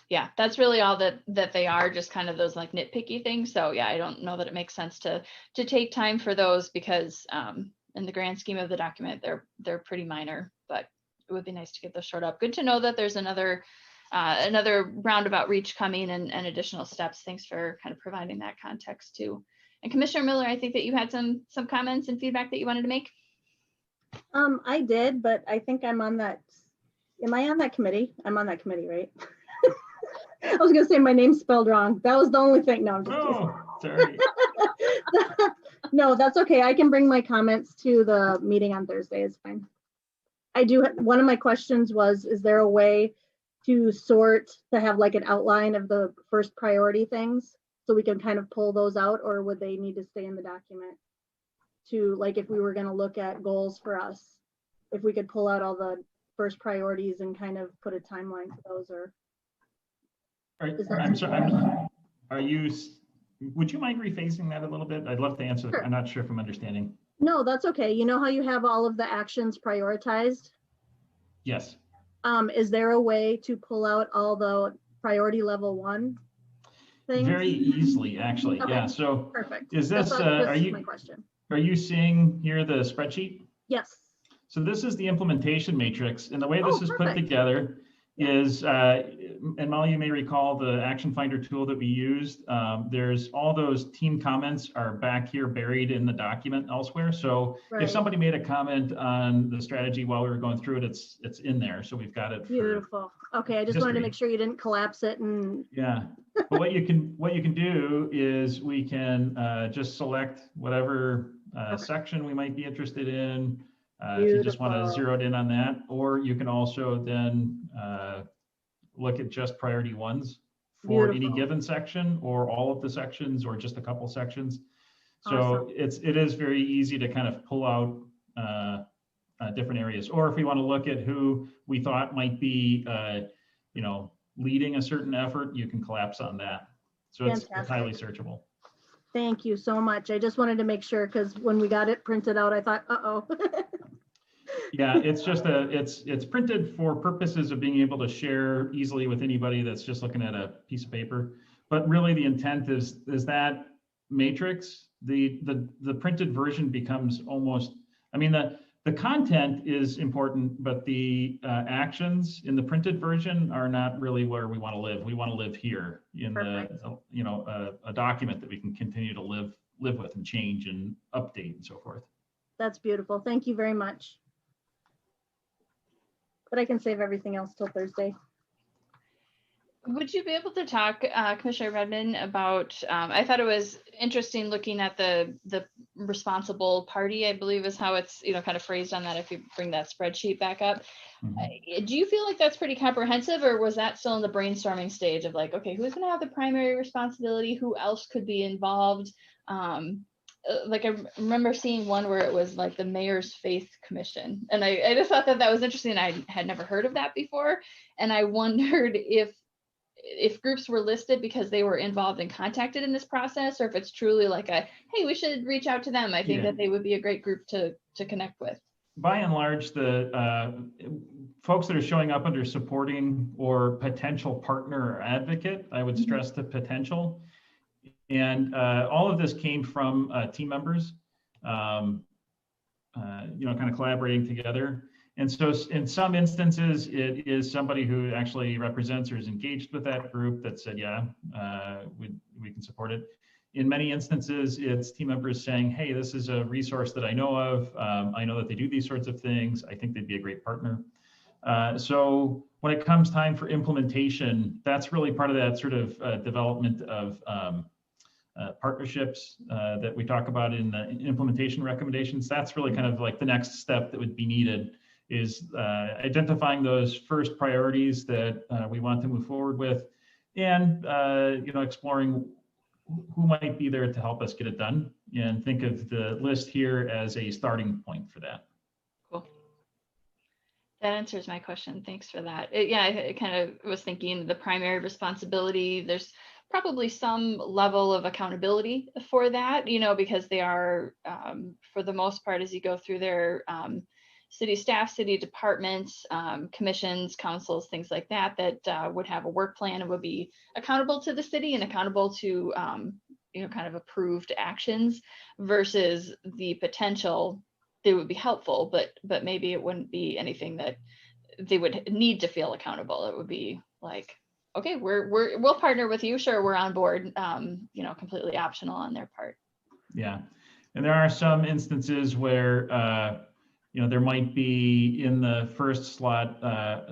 Yeah, that's really all that they are, just kind of those like nitpicky things. So yeah, I don't know that it makes sense to take time for those because in the grand scheme of the document, they're pretty minor, but it would be nice to get those short up. Good to know that there's another roundabout reach coming and additional steps. Thanks for kind of providing that context too. And Commissioner Miller, I think that you had some comments and feedback that you wanted to make. I did, but I think I'm on that. Am I on that committee? I'm on that committee, right? I was gonna say my name's spelled wrong. That was the only thing. No, I'm just sorry. No, that's okay. I can bring my comments to the meeting on Thursday. It's fine. I do. One of my questions was, is there a way to have like an outline of the first priority things so we can kind of pull those out, or would they need to stay in the document to, like, if we were going to look at goals for us, if we could pull out all the first priorities and kind of put a timeline to those, or I'm sorry, would you mind rephrasing that a little bit? I'd love to answer. Sure. I'm not sure if I'm understanding. No, that's okay. You know how you have all of the actions prioritized? Yes. Is there a way to pull out all the priority level 1 things? Very easily, actually. Okay. Yeah. So Perfect. is That's this, my question. are you seeing here the spreadsheet? Yes. So this is the implementation matrix, and the way Oh, this is put perfect. together is, and Molly, you may recall the Action Finder tool that we used. There's all those team comments are back here buried in the document elsewhere. So Right. if somebody made a comment on the strategy while we were going through it, it's in there. So we've got it. Beautiful. Okay, I just wanted to history. make sure you didn't collapse it and. Yeah. But what you can do is we can just select whatever Okay. section we might be interested in. If you just want to Beautiful. zero it in on that, or you can also then look at just priority ones for any Beautiful. given section, or all of the sections, or just a couple sections. So Awesome. it is very easy to kind of pull out different areas. Or if we want to look at who we thought might be, leading a certain effort, you can collapse on that. So it's highly searchable. Thank you so much. I just wanted to make sure, because when we got it printed out, I thought, uh-oh. Yeah, it's just it's printed for purposes of being able to share easily with anybody that's just looking at a piece of paper. But really the intent is that matrix, the printed version becomes almost, I mean, the content is important, but the actions in the printed version are not really where we want to live. We want to live here in a document that we can continue to live with and change and update and so forth. That's beautiful. Thank you very much. But I can save everything else till Thursday. Would you be able to talk, Commissioner Redmond, about, I thought it was interesting looking at the responsible party, I believe is how it's, kind of phrased on that, if you bring that spreadsheet back up. Mm-hmm. Do you feel like that's pretty comprehensive, or was that still in the brainstorming stage of like, okay, who's going to have the primary responsibility? Who else could be involved? Like I remember seeing one where it was like the Mayor's Faith Commission. And I just thought that was interesting. I had never heard of that before. And I wondered if groups were listed because they were involved and contacted in this process, or if it's truly like a, hey, we should reach out to them. I think that they would be a great group to connect with. By and large, the folks that are showing up under supporting or potential partner or advocate, I would stress the potential. And all of this came from team members, kind of collaborating together. And so in some instances, it is somebody who actually represents or is engaged with that group that said, yeah, we can support it. In many instances, it's team members saying, hey, this is a resource that I know of. I know that they do these sorts of things. I think they'd be a great partner. So when it comes time for implementation, that's really part of that sort of development of partnerships that we talk about in the implementation recommendations. That's really kind of like the next step that would be needed, is identifying those first priorities that we want to move forward with, and exploring who might be there to help us get it done, and think of the list here as a starting point for that. Cool. That answers my question. Thanks for that. I kind of was thinking the primary responsibility, there's probably some level of accountability for that, because they are, for the most part, as you go through their city staff, city departments, commissions, councils, things like that, that would have a work plan and would be accountable to the city and accountable to, kind of approved actions, versus the potential. They would be helpful, but maybe it wouldn't be anything that they would need to feel accountable. It would be like, okay, we'll partner with you. Sure, we're on board. Completely optional on their part. Yeah, and there are some instances where there might be in the first slot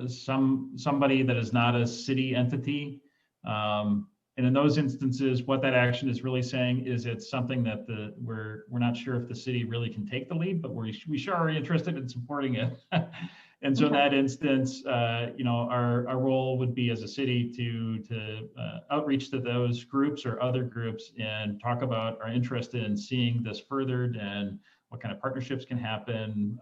somebody that is not a city entity, and in those instances, what that action is really saying is it's something that we're not sure if the city really can take the lead, but we sure are interested in supporting it. And so in that instance, our role would be as a city to outreach to those groups or other groups and talk about our interest in seeing this furthered and what kind of partnerships can happen.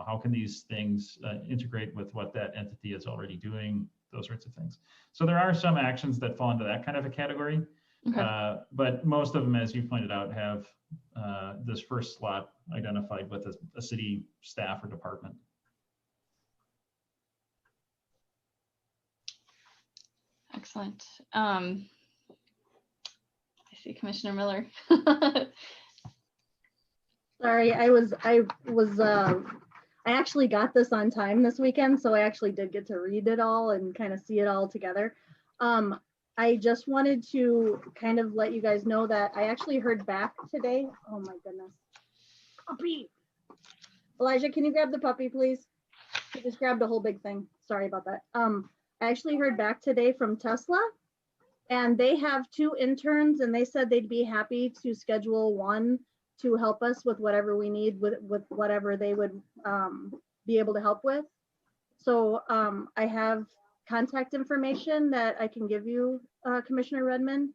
How can these things integrate with what that entity is already doing, those sorts of things. So there are some actions that fall into that kind of a category. Okay. But most of them, as you pointed out, have this first slot identified with a city staff or department. Excellent. I see Commissioner Miller. Sorry, I actually got this on time this weekend, so I actually did get to read it all and kind of see it all together. I just wanted to kind of let you guys know that I actually heard back today. Oh my goodness. Puppy. Elijah, can you grab the puppy, please? He just grabbed a whole big thing. Sorry about that. I actually heard back today from Tesla, and they have 2 interns, and they said they'd be happy to schedule one to help us with whatever we need with whatever they would be able to help with. So I have contact information that I can give you, Commissioner Redmond,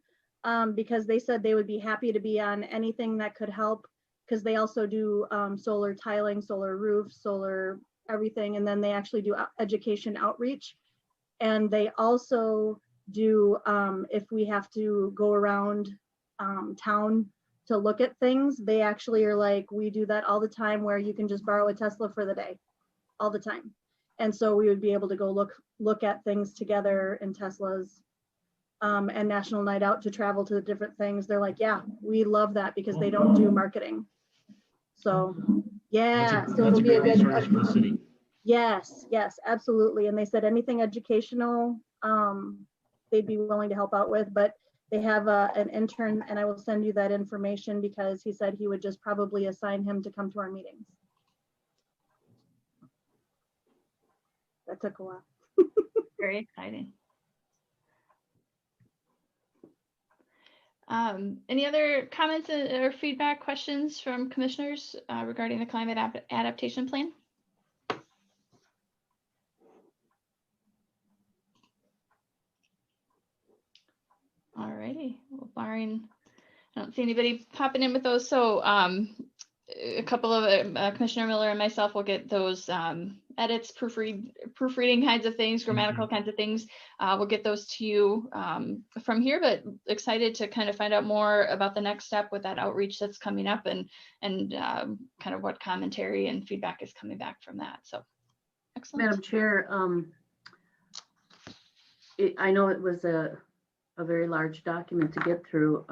because they said they would be happy to be on anything that could help, because they also do solar tiling, solar roofs, solar everything, and then they actually do education outreach. And they also do, if we have to go around town to look at things, they actually are like, we do that all the time, where you can just borrow a Tesla for the day, all the time. And so we would be able to go look at things together in Teslas, and National Night Out to travel to the different things. They're like, yeah, we love that, because they don't do marketing. So yeah, so That's it'll a be a great good resource for the city. Yes, absolutely. And they said anything educational, they'd be willing to help out with, but they have an intern, and I will send you that information, because he said he would just probably assign him to come to our meetings. That took a while. Very exciting. Any other comments or feedback, questions from commissioners regarding the climate adaptation plan? All righty. Well, barring, I don't see anybody popping in with those. So a couple of Commissioner Miller and myself will get those edits, proofreading kinds of things, grammatical kinds of things. We'll get those to you from here, but excited to kind of find out more about the next step with that outreach that's coming up, and kind of what commentary and feedback is coming back from that. So excellent. Madam Chair, I know it was a very large document to get through.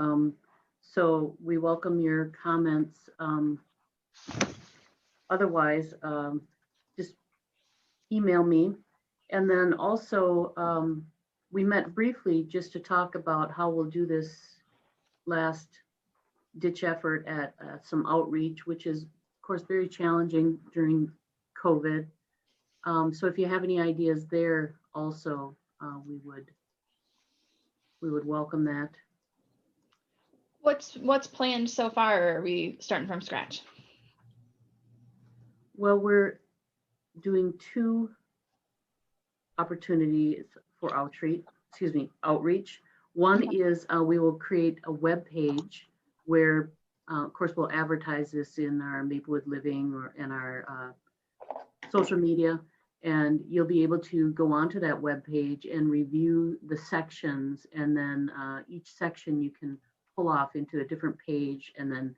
So we welcome your comments. Otherwise, just email me. And then also, we met briefly just to talk about how we'll do this last ditch effort at some outreach, which is, of course, very challenging during COVID. So if you have any ideas there also, we would welcome that. What's planned so far? Or are we starting from scratch? Well, we're doing 2 opportunities for outreach. One is we will create a web page where, of course, we'll advertise this in our Maplewood Living or in our social media, and you'll be able to go onto that web page and review the sections, and then each section you can pull off into a different page, and then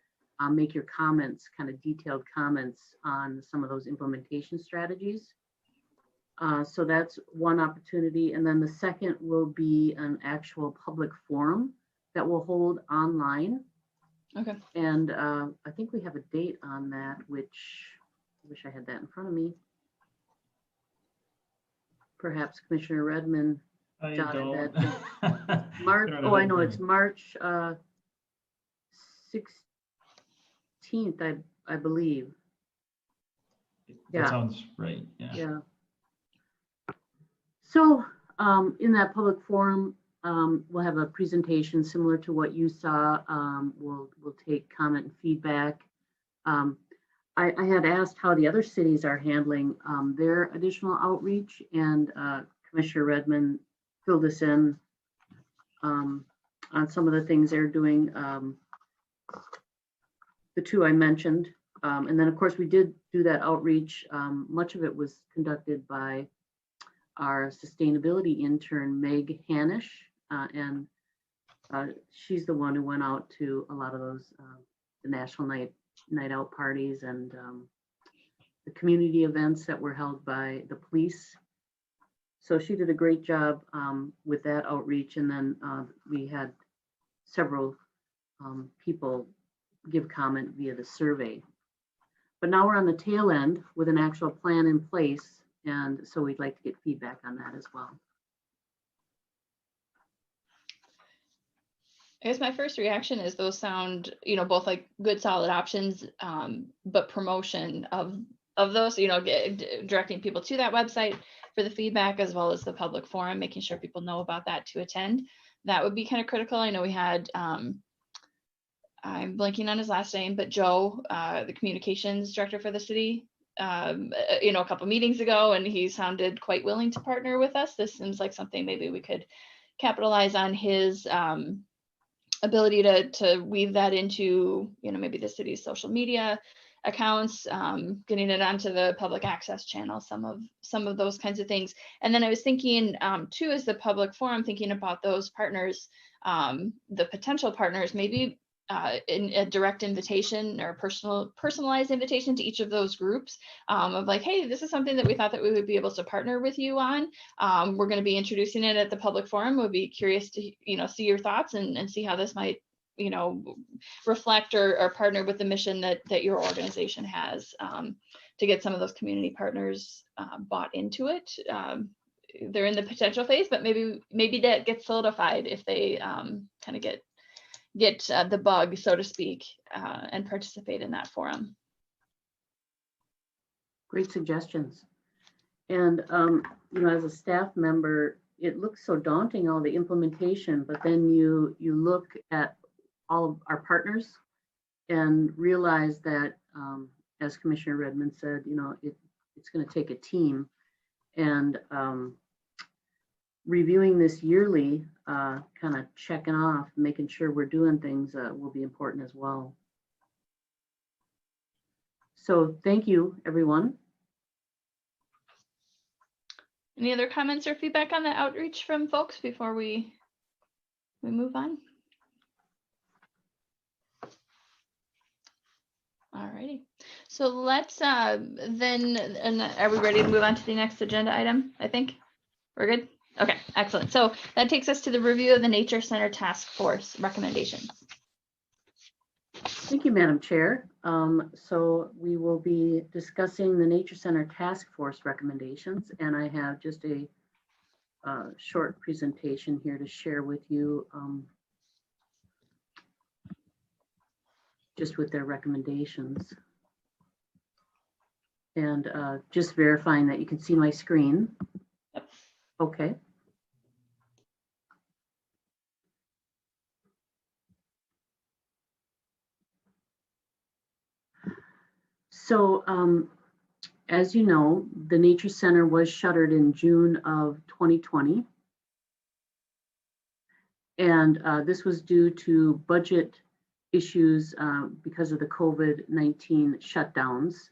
make your comments, kind of detailed comments on some of those implementation strategies. So that's one opportunity. And then the second will be an actual public forum that we'll hold online. Okay. And I think we have a date on that, which I wish I had that in front of me. Perhaps Commissioner Redmond jotted that. March. Oh, I know it's March 16th, I believe. That sounds right. Yeah. So in that public forum, we'll have a presentation similar to what you saw. We'll take comment and feedback. I had asked how the other cities are handling their additional outreach, and Commissioner Redmond filled us in on some of the things they're doing. The 2 I mentioned. And then, of course, we did do that outreach. Much of it was conducted by our sustainability intern, Meg Hanish. And she's the one who went out to a lot of those, the national night out parties and the community events that were held by the police. So she did a great job with that outreach. And then we had several people give comment via the survey. But now we're on the tail end with an actual plan in place. And so we'd like to get feedback on that as well. I guess my first reaction is those sound, both like good solid options, but promotion of those, directing people to that website for the feedback as well as the public forum, making sure people know about that to attend. That would be kind of critical. I know we had, I'm blanking on his last name, but Joe, the communications director for the city, a couple meetings ago, and he sounded quite willing to partner with us. This seems like something maybe we could capitalize on his ability to weave that into, maybe the city's social media accounts, getting it onto the public access channel, some of those kinds of things. And then I was thinking too, as the public forum, thinking about those partners, the potential partners, maybe in a direct invitation or personalized invitation to each of those groups of like, hey, this is something that we thought that we would be able to partner with you on. We're going to be introducing it at the public forum. We'll be curious to, see your thoughts and see how this might, reflect or partner with the mission that your organization has, to get some of those community partners bought into it. They're in the potential phase, but maybe that gets solidified if they kind of get the bug, so to speak, and participate in that forum. Great suggestions. And, as a staff member, it looks so daunting, all the implementation, but then you look at all of our partners and realize that, as Commissioner Redmond said, it's going to take a team. And reviewing this yearly, kind of checking off, making sure we're doing things will be important as well. So thank you, everyone. Any other comments or feedback on the outreach from folks before we move on? Alrighty, so let's then, and are we ready to move on to the next agenda item? I think we're good. Okay, excellent. So that takes us to the review of the Nature Center Task Force recommendations. Thank you, Madam Chair. So we will be discussing the Nature Center Task Force recommendations, and I have just a short presentation here to share with you, just with their recommendations. And just verifying that you can see my screen. Yep. Okay. So as you know, the Nature Center was shuttered in June of 2020. And this was due to budget issues because of the COVID-19 shutdowns.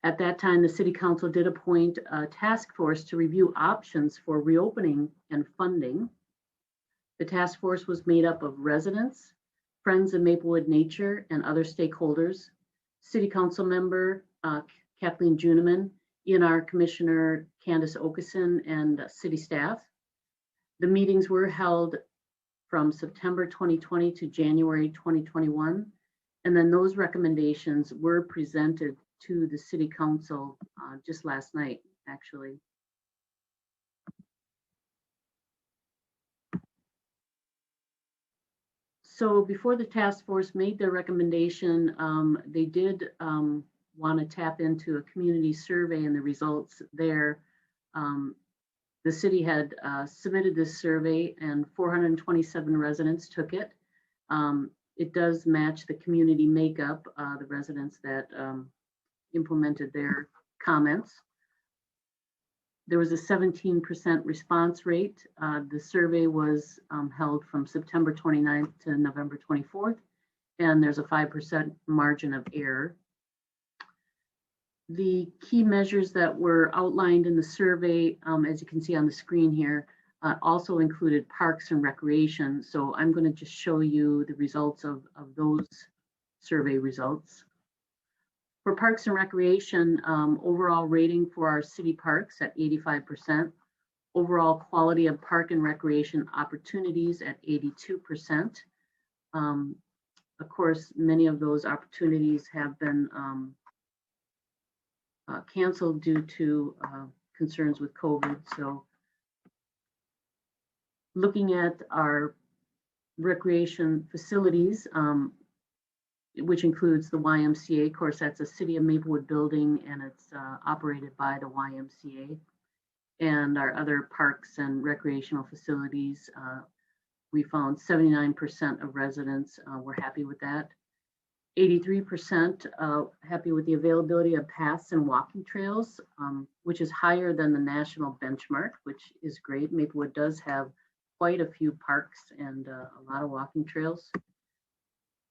At that time, the City Council did appoint a task force to review options for reopening and funding. The task force was made up of residents, friends of Maplewood Nature, and other stakeholders. City Council member Kathleen Juniman, ENR Commissioner Candace Okeson, and city staff. The meetings were held from September 2020 to January 2021, and then those recommendations were presented to the City Council just last night, actually. So before the task force made their recommendation, they did want to tap into a community survey and the results there. The city had submitted this survey and 427 residents took it. It does match the community makeup, the residents that implemented their comments. There was a 17% response rate. The survey was held from September 29th to November 24th, and there's a 5% margin of error. The key measures that were outlined in the survey, as you can see on the screen here, also included parks and recreation. So I'm going to just show you the results of those survey results. For parks and recreation, overall rating for our city parks at 85%, overall quality of park and recreation opportunities at 82%. Of course, many of those opportunities have been canceled due to concerns with COVID. So looking at our recreation facilities, which includes the YMCA. Of course, that's a City of Maplewood building, and it's operated by the YMCA. And our other parks and recreational facilities, we found 79% of residents were happy with that. 83% happy with the availability of paths and walking trails, which is higher than the national benchmark, which is great. Maplewood does have quite a few parks and a lot of walking trails.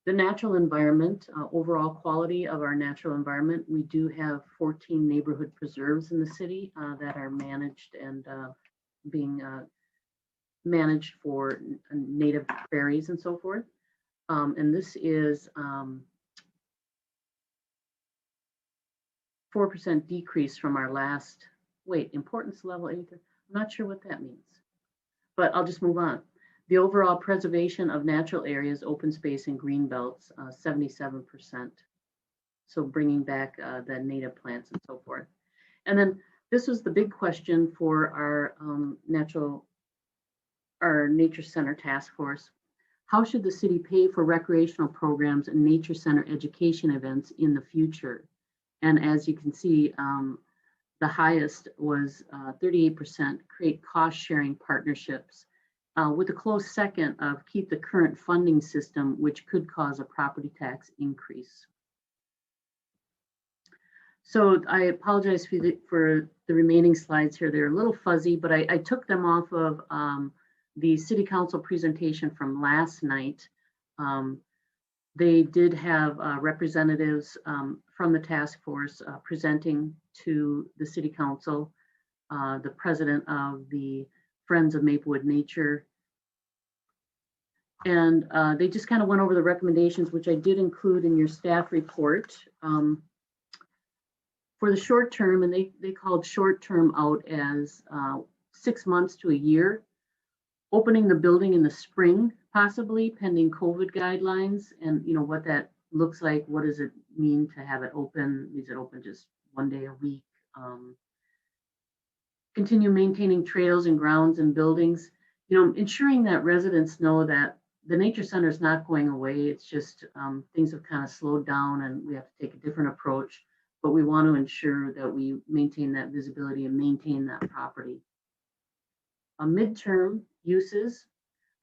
The natural environment, overall quality of our natural environment, we do have 14 neighborhood preserves in the city that are managed and being managed for native prairies and so forth. And this is 4% decrease from our last, importance level 8. I'm not sure what that means, but I'll just move on. The overall preservation of natural areas, open space and green belts, 77%. So bringing back the native plants and so forth. And then this was the big question for our Nature Center Task Force. How should the city pay for recreational programs and nature center education events in the future? And as you can see, the highest was 38% create cost sharing partnerships, with a close second of keep the current funding system, which could cause a property tax increase. So I apologize for the remaining slides here. They're a little fuzzy, but I took them off of the city council presentation from last night. They did have representatives from the task force presenting to the city council, the president of the Friends of Maplewood Nature. And they just kind of went over the recommendations, which I did include in your staff report. For the short term, and they called short term out as 6 months to a year, opening the building in the spring, possibly pending COVID guidelines, and what that looks like. What does it mean to have it open? Is it open just one day a week? Continue maintaining trails and grounds and buildings, ensuring that residents know that the nature center is not going away. It's just things have kind of slowed down and we have to take a different approach, but we want to ensure that we maintain that visibility and maintain that property. Midterm uses,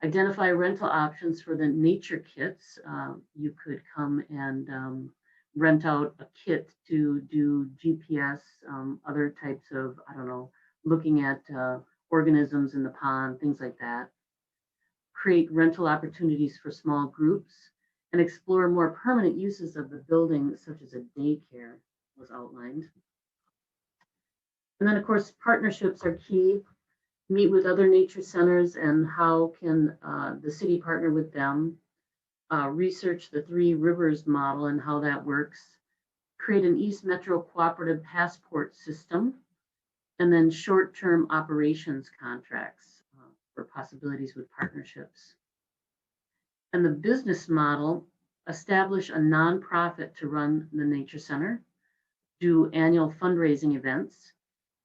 identify rental options for the nature kits. You could come and rent out a kit to do GPS, other types of, looking at organisms in the pond, things like that. Create rental opportunities for small groups and explore more permanent uses of the building, such as a daycare was outlined. And then, of course, partnerships are key. Meet with other nature centers and how can the city partner with them. Research the Three Rivers model and how that works. Create an East Metro cooperative passport system. And then short-term operations contracts for possibilities with partnerships. And the business model, establish a nonprofit to run the Nature Center, do annual fundraising events,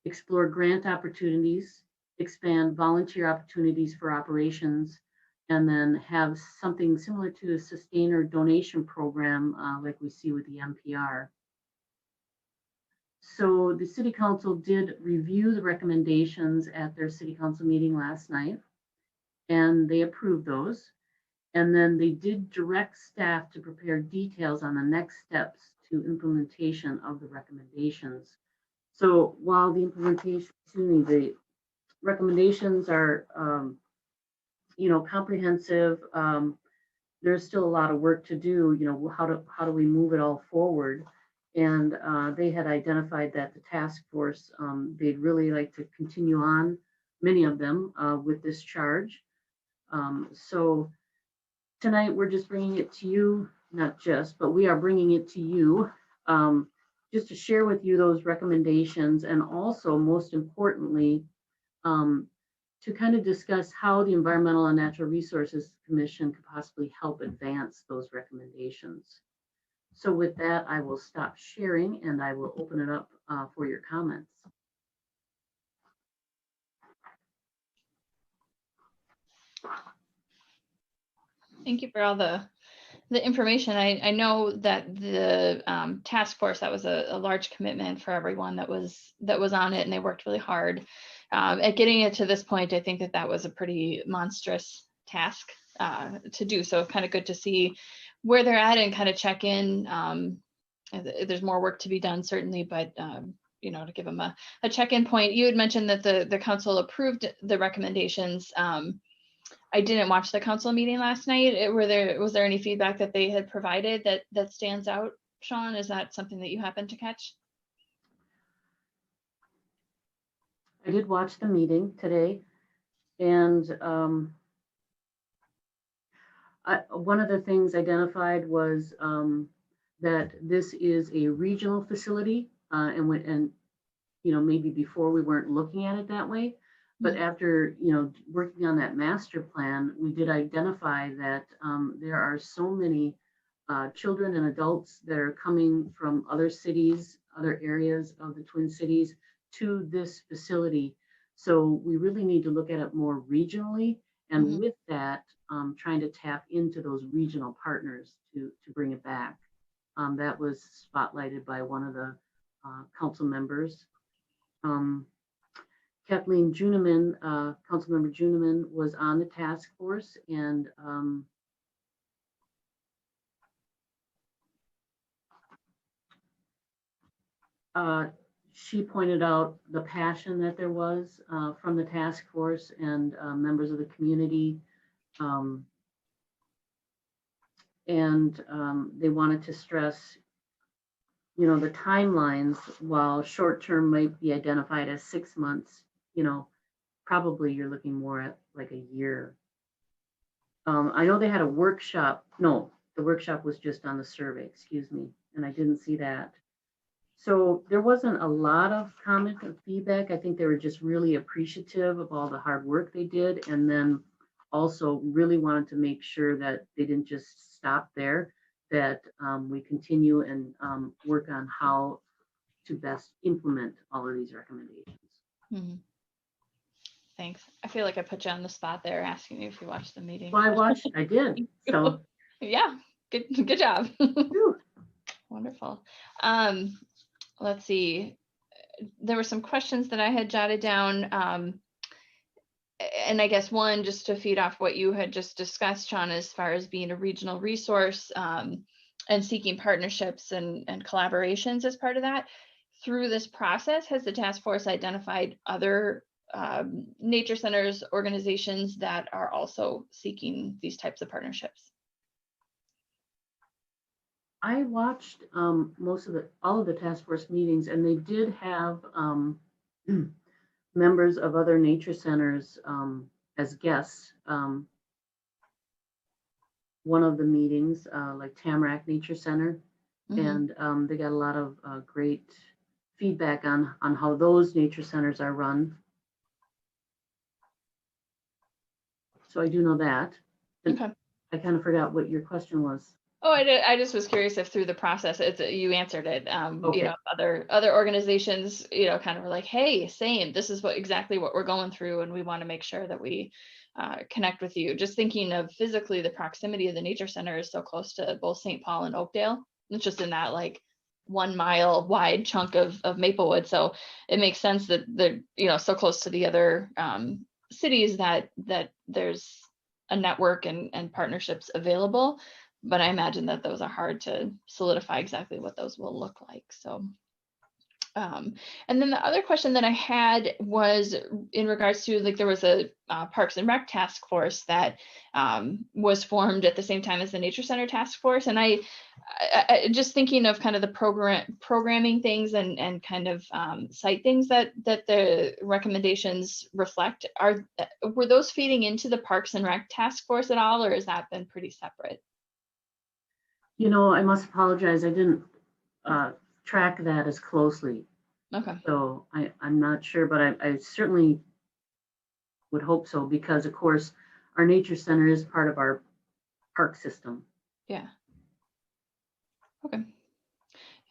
explore grant opportunities, expand volunteer opportunities for operations, and then have something similar to a sustainer donation program like we see with the NPR. So the city council did review the recommendations at their city council meeting last night, and they approved those. And then they did direct staff to prepare details on the next steps to implementation of the recommendations. So while the the recommendations are, comprehensive, there's still a lot of work to do. How do we move it all forward? And they had identified that the task force, they'd really like to continue on many of them with this charge. So tonight we're just bringing it to you, not just, but we are bringing it to you just to share with you those recommendations, and also most importantly, to kind of discuss how the Environmental and Natural Resources Commission could possibly help advance those recommendations. So with that, I will stop sharing and I will open it up for your comments. Thank you for all the information. I know that the task force, that was a large commitment for everyone that was on it, and they worked really hard at getting it to this point. I think that was a pretty monstrous task to do. So kind of good to see where they're at and kind of check in. There's more work to be done, certainly, but to give them a check-in point. You had mentioned that the council approved the recommendations. I didn't watch the council meeting last night. Was there any feedback that they had provided that stands out, Sean? Is that something that you happened to catch? I did watch the meeting today, and one of the things identified was that this is a regional facility, and maybe before we weren't looking at it that way. But after, working on that master plan, we did identify that there are so many children and adults that are coming from other cities, other areas of the Twin Cities to this facility. So we really need to look at it more regionally. And with that, trying to tap into those regional partners to bring it back. That was spotlighted by one of the council members. Kathleen Juniman, Councilmember Juniman, was on the task force, and she pointed out the passion that there was from the task force and members of the community, and they wanted to stress, the timelines. While short-term might be identified as 6 months, probably you're looking more at like a year. I know they had a workshop. No, the workshop was just on the survey, excuse me, and I didn't see that. So there wasn't a lot of comment or feedback. I think they were just really appreciative of all the hard work they did, and then also really wanted to make sure that they didn't just stop there, that we continue and work on how to best implement all of these recommendations. Mm-hmm. Thanks. I feel like I put you on the spot there, asking you if you watched the meeting. Well, I did. So yeah, good job. Wonderful. Let's see. There were some questions that I had jotted down. And I guess one, just to feed off what you had just discussed, Sean, as far as being a regional resource and seeking partnerships and collaborations as part of that. Through this process, has the task force identified other nature centers, organizations that are also seeking these types of partnerships? I watched all of the task force meetings, and they did have members of other nature centers as guests. One of the meetings, like Tamarack Nature Center, and they got a lot of great feedback on how those nature centers are run. So I do know that. Okay. I kind of forgot what your question was. Oh, I just was curious if through the process, you answered it. Okay. Other organizations, kind of were like, hey, same. This is exactly what we're going through, and we want to make sure that we connect with you. Just thinking of physically, the proximity of the nature center is so close to both St. Paul and Oakdale. It's just in that 1 mile wide chunk of Maplewood. So it makes sense that they're so close to the other cities that there's a network and partnerships available. But I imagine that those are hard to solidify exactly what those will look like. So And then the other question that I had was in regards to, like, there was a Parks and Rec task force that was formed at the same time as the Nature Center task force. And I just thinking of kind of the programming things and kind of site things that the recommendations reflect. Were those feeding into the Parks and Rec task force at all, or has that been pretty separate? You know, I must apologize. I didn't track that as closely. Okay. So I'm not sure, but I certainly would hope so, because of course our nature center is part of our park system. Yeah. Okay.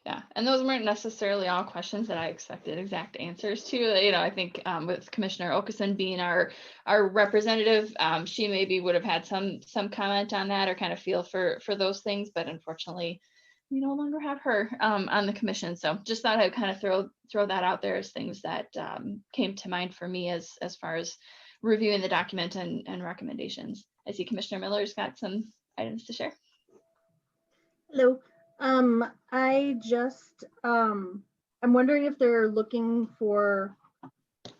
Yeah, and those weren't necessarily all questions that I expected exact answers to. You know, I think with Commissioner Okeson being our representative, she maybe would have had some comment on that or kind of feel for those things, but unfortunately, we no longer have her on the commission. So just thought I'd kind of throw that out there as things that came to mind for me as far as reviewing the document and recommendations. I see Commissioner Miller's got some items to share. Hello. I just, I'm wondering if they're looking for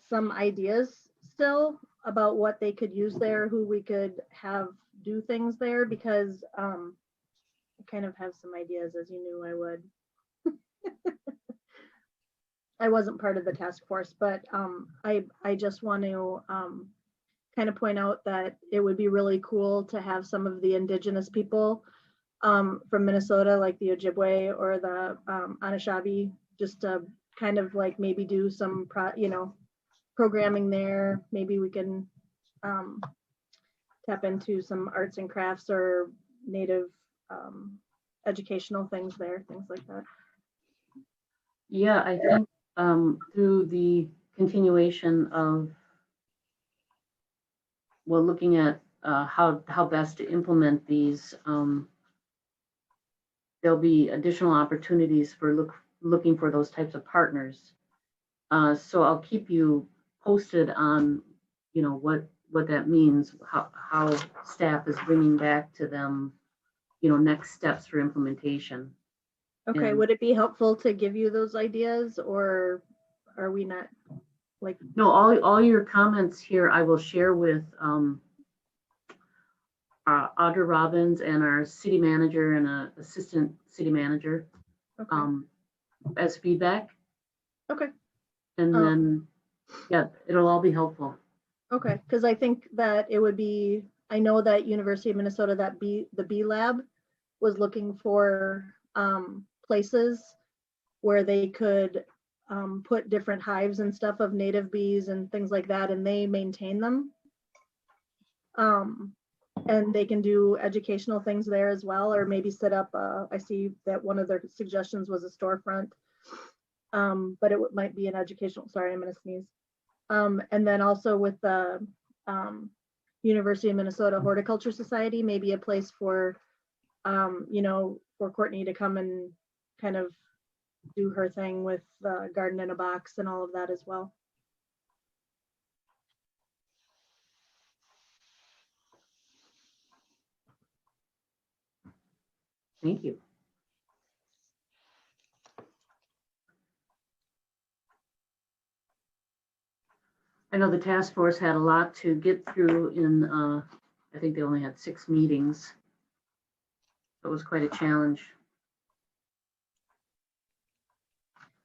some ideas still about what they could use there, who we could have do things there, because I kind of have some ideas, as you knew I would. I wasn't part of the task force, but I just want to kind of point out that it would be really cool to have some of the indigenous people from Minnesota, like the Ojibwe or the Anishinaabe, just to kind of like maybe do some, programming there. Maybe we can tap into some arts and crafts or native educational things there, things like that. Yeah, I think through the continuation of, well, looking at how best to implement these, there'll be additional opportunities for looking for those types of partners. So I'll keep you posted on, what that means, how staff is bringing back to them, next steps for implementation. Okay, And- would it be helpful to give you those ideas, or are we not like? No, all your comments here I will share with Audra Robbins and our city manager and assistant city manager Okay. as feedback. Okay. And then, yeah, it'll all be helpful. Okay, because I think that it would be, I know that University of Minnesota, the Bee Lab was looking for places where they could put different hives and stuff of native bees and things like that, and they maintain them. And they can do educational things there as well, or maybe set up, I see that one of their suggestions was a storefront, but it might be an educational, sorry, I'm gonna sneeze. And then also with the University of Minnesota Horticulture Society, maybe a place for, for Courtney to come and kind of do her thing with the garden in a box and all of that as well. Thank you. I know the task force had a lot to get through in, I think they only had 6 meetings. It was quite a challenge.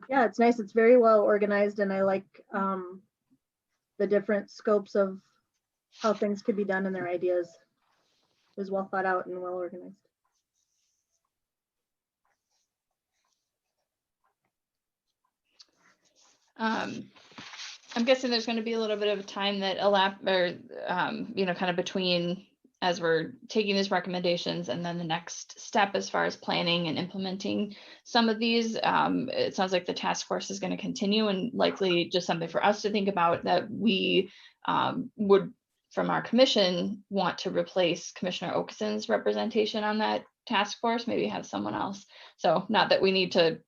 Yeah, it's nice. It's very well organized, and I like the different scopes of how things could be done and their ideas. It was well thought out and well organized. I'm guessing there's going to be a little bit of a time that kind of between as we're taking these recommendations and then the next step as far as planning and implementing some of these. It sounds like the task force is going to continue, and likely just something for us to think about, that we would, from our commission, want to replace Commissioner Okeson's representation on that task force, maybe have someone else. So not that we need to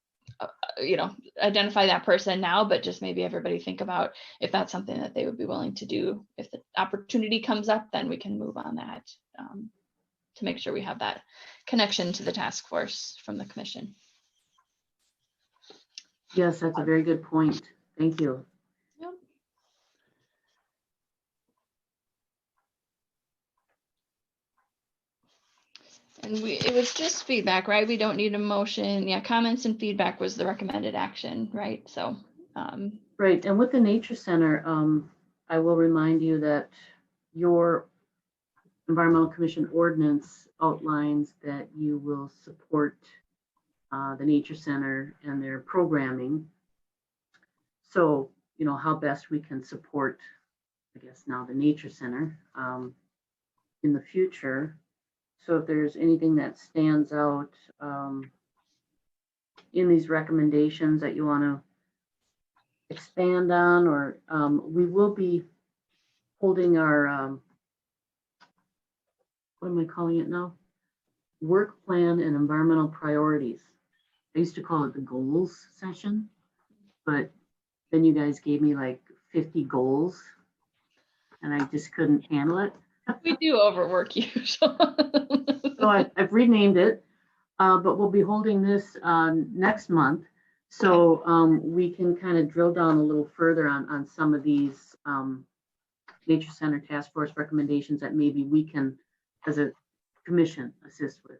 identify that person now, but just maybe everybody think about if that's something that they would be willing to do. If the opportunity comes up, then we can move on that to make sure we have that connection to the task force from the commission. Yes, that's a very good point. Thank you. Yep. And it was just feedback, right? We don't need a motion. Yeah, comments and feedback was the recommended action, right? So, Right, and with the Nature Center, I will remind you that your Environmental Commission ordinance outlines that you will support the Nature Center and their programming. So, you know, how best we can support, I guess now the Nature Center in the future. So if there's anything that stands out in these recommendations that you want to expand on, or we will be holding our, what am I calling it now? Work plan and environmental priorities. I used to call it the goals session, but then you guys gave me like 50 goals and I just couldn't handle it. we do overwork you. So I've renamed it, but we'll be holding this next month. So we can kind of drill down a little further on some of these Nature Center Task Force recommendations that maybe we can, as a commission, assist with.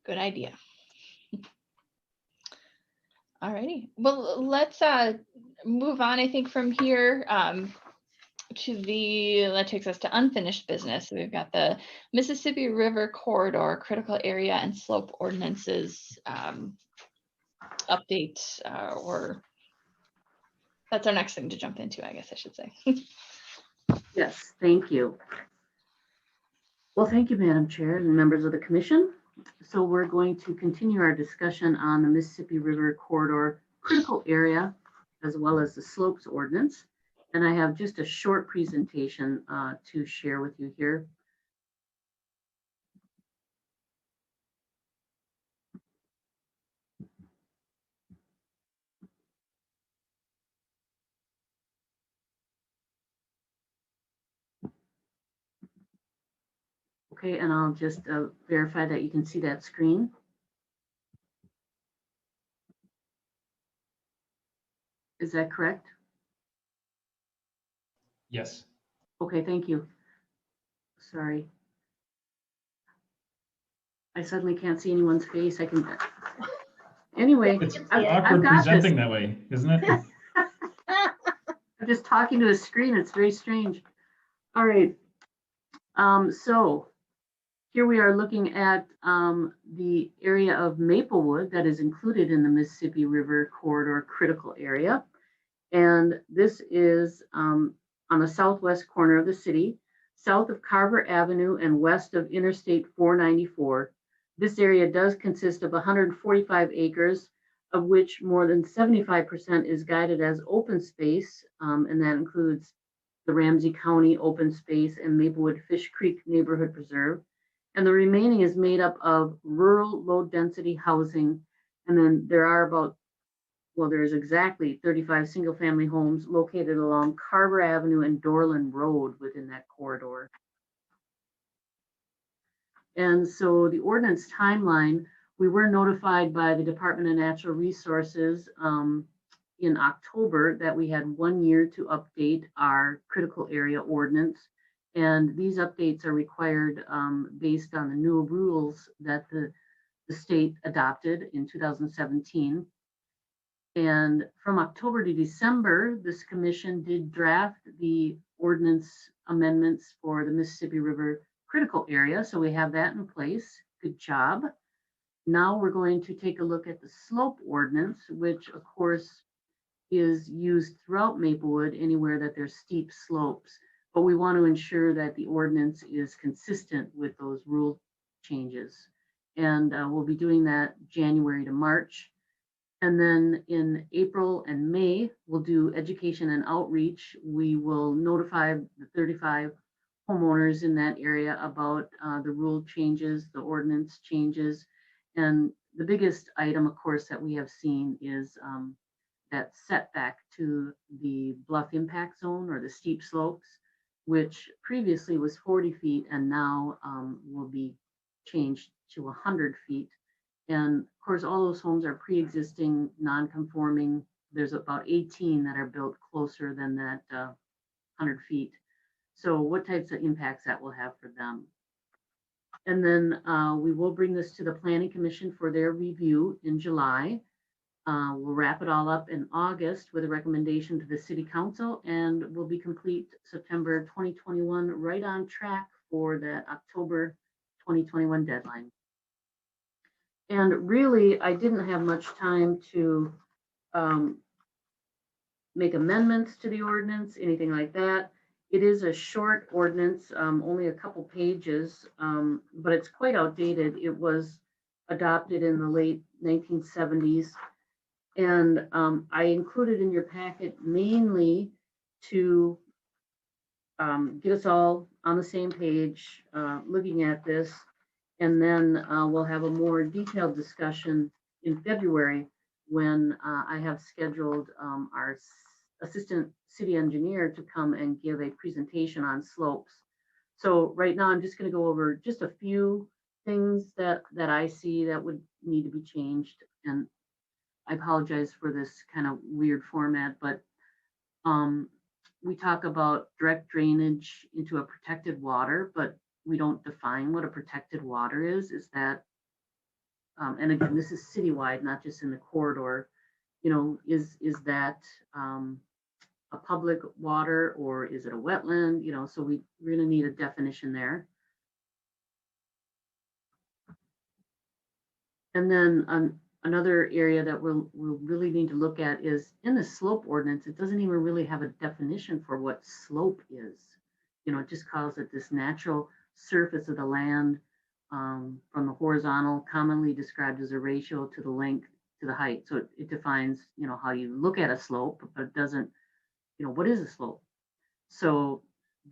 Good idea. All righty. Well, let's move on, I think, from here that takes us to unfinished business. So we've got the Mississippi River Corridor Critical Area and Slope Ordinances update, or that's our next thing to jump into, I guess I should say. Yes, thank you. Well, thank you, Madam Chair and members of the commission. So we're going to continue our discussion on the Mississippi River Corridor Critical Area, as well as the Slopes Ordinance. And I have just a short presentation to share with you here. Okay, and I'll just verify that you can see that screen. Is that correct? Yes. Okay, thank you. Sorry. I suddenly can't see anyone's face. I can. Anyway, It's I've awkward got presenting this. that way, isn't it? I'm just talking to a screen. It's very strange. All right. So here we are looking at the area of Maplewood that is included in the Mississippi River Corridor Critical Area. And this is on the southwest corner of the city, south of Carver Avenue and west of Interstate 494. This area does consist of 145 acres, of which more than 75% is guided as open space, and that includes the Ramsey County Open Space and Maplewood Fish Creek Neighborhood Preserve. And the remaining is made up of rural low-density housing. And then there are there's exactly 35 single-family homes located along Carver Avenue and Dorland Road within that corridor. And so the ordinance timeline, we were notified by the Department of Natural Resources in October that we had 1 year to update our critical area ordinance. And these updates are required based on the new rules that the state adopted in 2017. And from October to December, this commission did draft the ordinance amendments for the Mississippi River Critical Area. So we have that in place. Good job. Now we're going to take a look at the slope ordinance, which of course is used throughout Maplewood anywhere that there's steep slopes. But we want to ensure that the ordinance is consistent with those rule changes. And we'll be doing that January to March. And then in April and May, we'll do education and outreach. We will notify the 35 homeowners in that area about the rule changes, the ordinance changes. And the biggest item, of course, that we have seen is that setback to the bluff impact zone or the steep slopes, which previously was 40 feet and now will be changed to 100 feet. And of course, all those homes are pre-existing, non-conforming. There's about 18 that are built closer than that 100 feet. So what types of impacts that will have for them. And then we will bring this to the Planning Commission for their review in July. We'll wrap it all up in August with a recommendation to the City Council, and will be complete September 2021, right on track for the October 2021 deadline. And really, I didn't have much time to make amendments to the ordinance, anything like that. It is a short ordinance, only a couple pages, but it's quite outdated. It was adopted in the late 1970s. And I included in your packet mainly to get us all on the same page, looking at this. And then we'll have a more detailed discussion in February when I have scheduled our assistant city engineer to come and give a presentation on slopes. So right now I'm just going to go over just a few things that I see that would need to be changed. And I apologize for this kind of weird format, but we talk about direct drainage into a protected water, but we don't define what a protected water is. Is that, and again, this is citywide, not just in the corridor, you know, is that a public water or is it a wetland? You know, so we're going to need a definition there. And then another area that we'll really need to look at is in the slope ordinance, it doesn't even really have a definition for what slope is. You know, it just calls it this natural surface of the land from the horizontal, commonly described as a ratio to the length to the height. So it defines, you know, how you look at a slope, but it doesn't, you know, what is a slope? So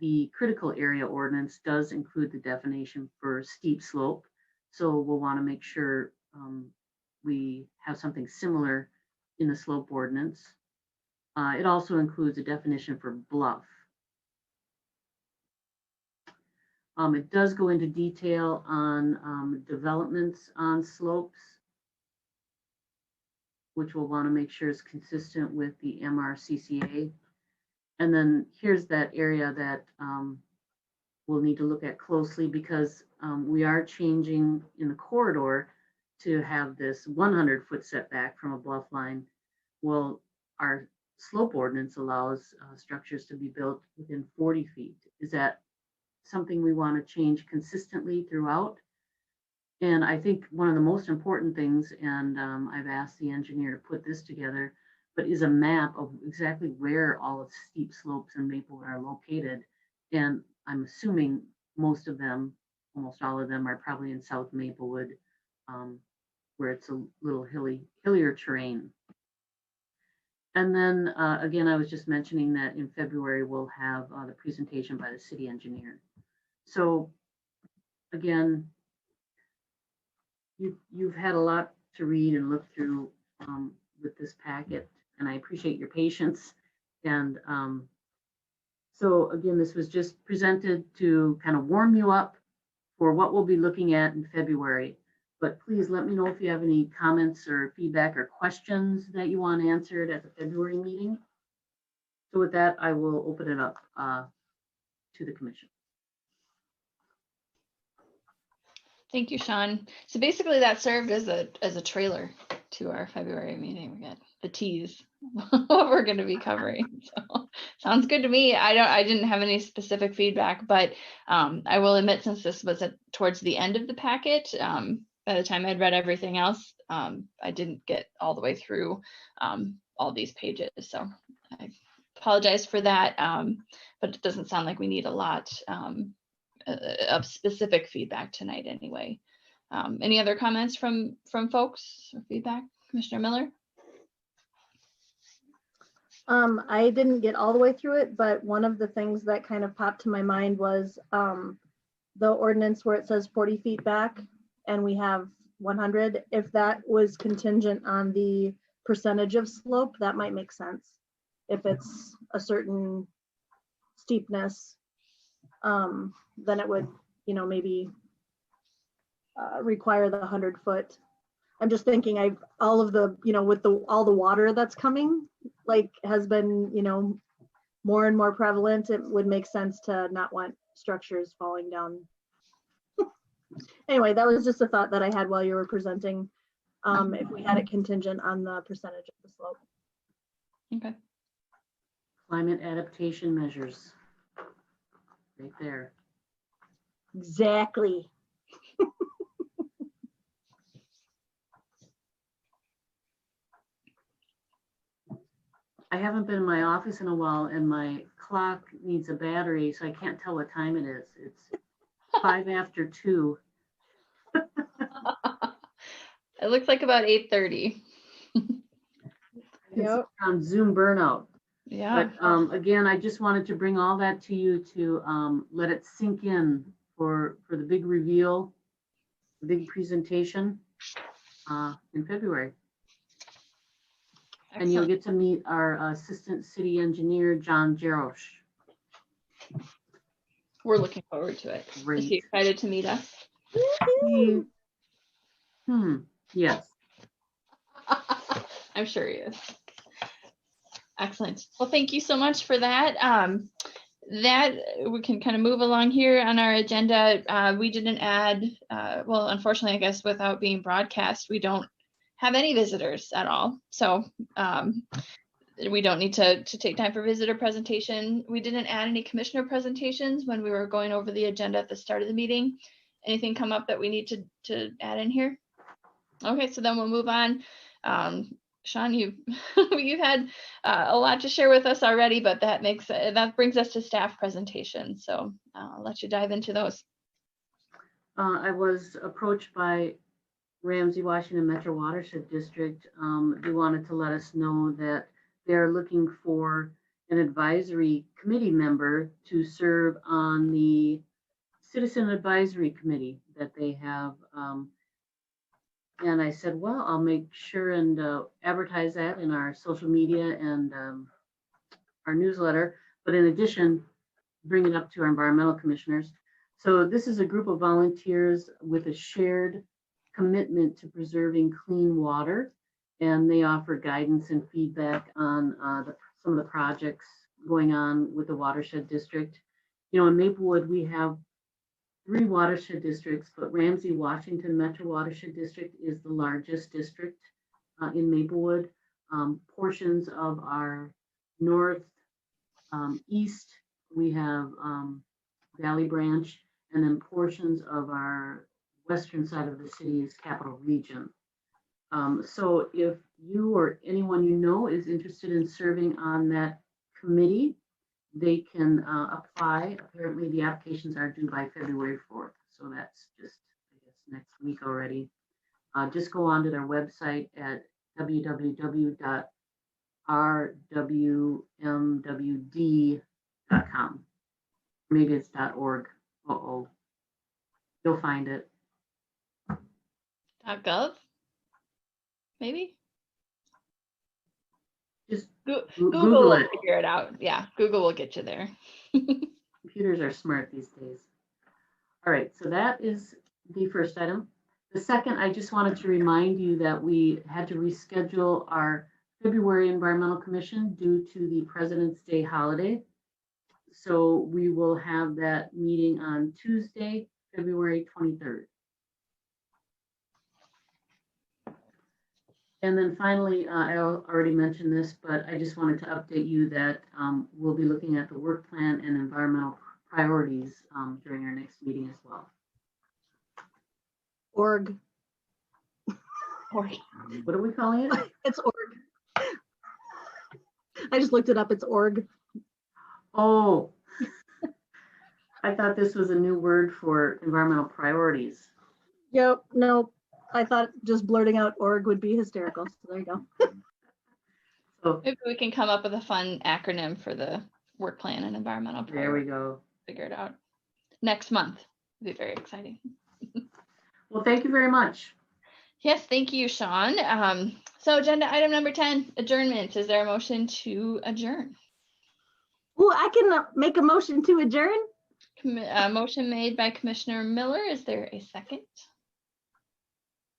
the critical area ordinance does include the definition for steep slope. So we'll want to make sure we have something similar in the slope ordinance. It also includes a definition for bluff. It does go into detail on developments on slopes, which we'll want to make sure is consistent with the MRCCA. And then here's that area that we'll need to look at closely, because we are changing in the corridor to have this 100-foot setback from a bluff line. Well, our slope ordinance allows structures to be built within 40 feet. Is that something we want to change consistently throughout? And I think one of the most important things, and I've asked the engineer to put this together, but is a map of exactly where all of steep slopes in Maplewood are located. And I'm assuming most of them, almost all of them, are probably in South Maplewood, where it's a little hillier terrain. And then again, I was just mentioning that in February, we'll have the presentation by the city engineer. So again, you've had a lot to read and look through with this packet, and I appreciate your patience. And so again, this was just presented to kind of warm you up for what we'll be looking at in February. But please let me know if you have any comments or feedback or questions that you want answered at the February meeting. So with that, I will open it up to the commission. Thank you, Sean. So basically that served as a trailer to our February meeting. We got the tease what we're going to be covering. So sounds good to me. I didn't have any specific feedback, but I will admit, since this was towards the end of the packet, by the time I'd read everything else, I didn't get all the way through all these pages. So I apologize for that, but it doesn't sound like we need a lot of specific feedback tonight anyway. Any other comments from folks or feedback? Commissioner Miller? I didn't get all the way through it, but one of the things that kind of popped to my mind was the ordinance where it says 40 feet back and we have 100. If that was contingent on the percentage of slope, that might make sense. If it's a certain steepness, then it would, you know, maybe require the 100-foot. I'm just thinking all of the, with all the water that's coming, like has been, more and more prevalent. It would make sense to not want structures falling down. Anyway, that was just a thought that I had while you were presenting. If we had it contingent on the percentage of the slope. Okay. Climate adaptation measures. Right there. Exactly. I haven't been in my office in a while and my clock needs a battery, so I can't tell what time it is. It's 5 after 2. It looks like about 8:30. Yep. On Zoom burnout. Yeah. But again, I just wanted to bring all that to you to let it sink in for the big reveal, the big presentation in February. And you'll Excellent. get to meet our assistant city engineer, John Jarosh. We're looking forward to it. Is Great. he excited to meet us? Yes. I'm sure he is. Excellent. Well, thank you so much for that. That we can kind of move along here on our agenda. We didn't add, well, unfortunately, I guess without being broadcast, we don't have any visitors at all. So we don't need to take time for visitor presentation. We didn't add any commissioner presentations when we were going over the agenda at the start of the meeting. Anything come up that we need to add in here? Okay, so then we'll move on. Sean, you've had a lot to share with us already, but that brings us to staff presentations. So I'll let you dive into those. I was approached by Ramsey Washington Metro Watershed District. They wanted to let us know that they're looking for an advisory committee member to serve on the Citizen Advisory Committee that they have. And I said, well, I'll make sure and advertise that in our social media and our newsletter. But in addition, bring it up to our environmental commissioners. So this is a group of volunteers with a shared commitment to preserving clean water. And they offer guidance and feedback on some of the projects going on with the watershed district. In Maplewood, we have 3 watershed districts, but Ramsey Washington Metro Watershed District is the largest district in Maplewood. Portions of our north, east, we have Valley Branch, and then portions of our western side of the city is Capital Region. So if you or anyone you know is interested in serving on that committee, they can apply. Apparently the applications are due by February 4th. So that's just, I guess, next week already. Just go onto their website at www.rwmwd.com. Maybe it's .org. You'll find it. .gov? Maybe? Just Google Google will it. figure it out. Yeah, Google will get you there. Computers are smart these days. All right, so that is the first item. The second, I just wanted to remind you that we had to reschedule our February Environmental Commission due to the President's Day holiday. So we will have that meeting on Tuesday, February 23rd. And then finally, I already mentioned this, but I just wanted to update you that we'll be looking at the work plan and environmental priorities during our next meeting as well. Org. Org. What are we calling it? It's org. I just looked it up. It's org. Oh, I thought this was a new word for environmental priorities. Yep. No, I thought just blurting out org would be hysterical. So there you go. So Maybe we can come up with a fun acronym for the work plan and environmental there we priorities. go. Figure it out. Next month. It'll be very exciting. Well, thank you very much. Yes, thank you, Sean. So agenda item number 10, adjournment. Is there a motion to adjourn? Well, I can make a motion to adjourn. Motion made by Commissioner Miller. Is there a second?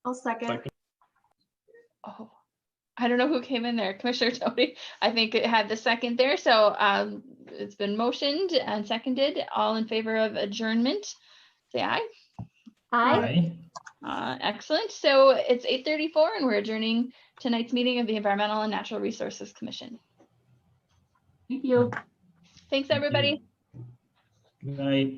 I'll second. Oh, I don't know who came in there. Commissioner Tony, I think it had the second there. So it's been motioned and seconded. All in favor of adjournment, say aye. Aye. Excellent. So it's 8:34 and we're adjourning tonight's meeting of the Environmental and Natural Resources Commission. Thank you. Thanks, Thank you. everybody. Good night.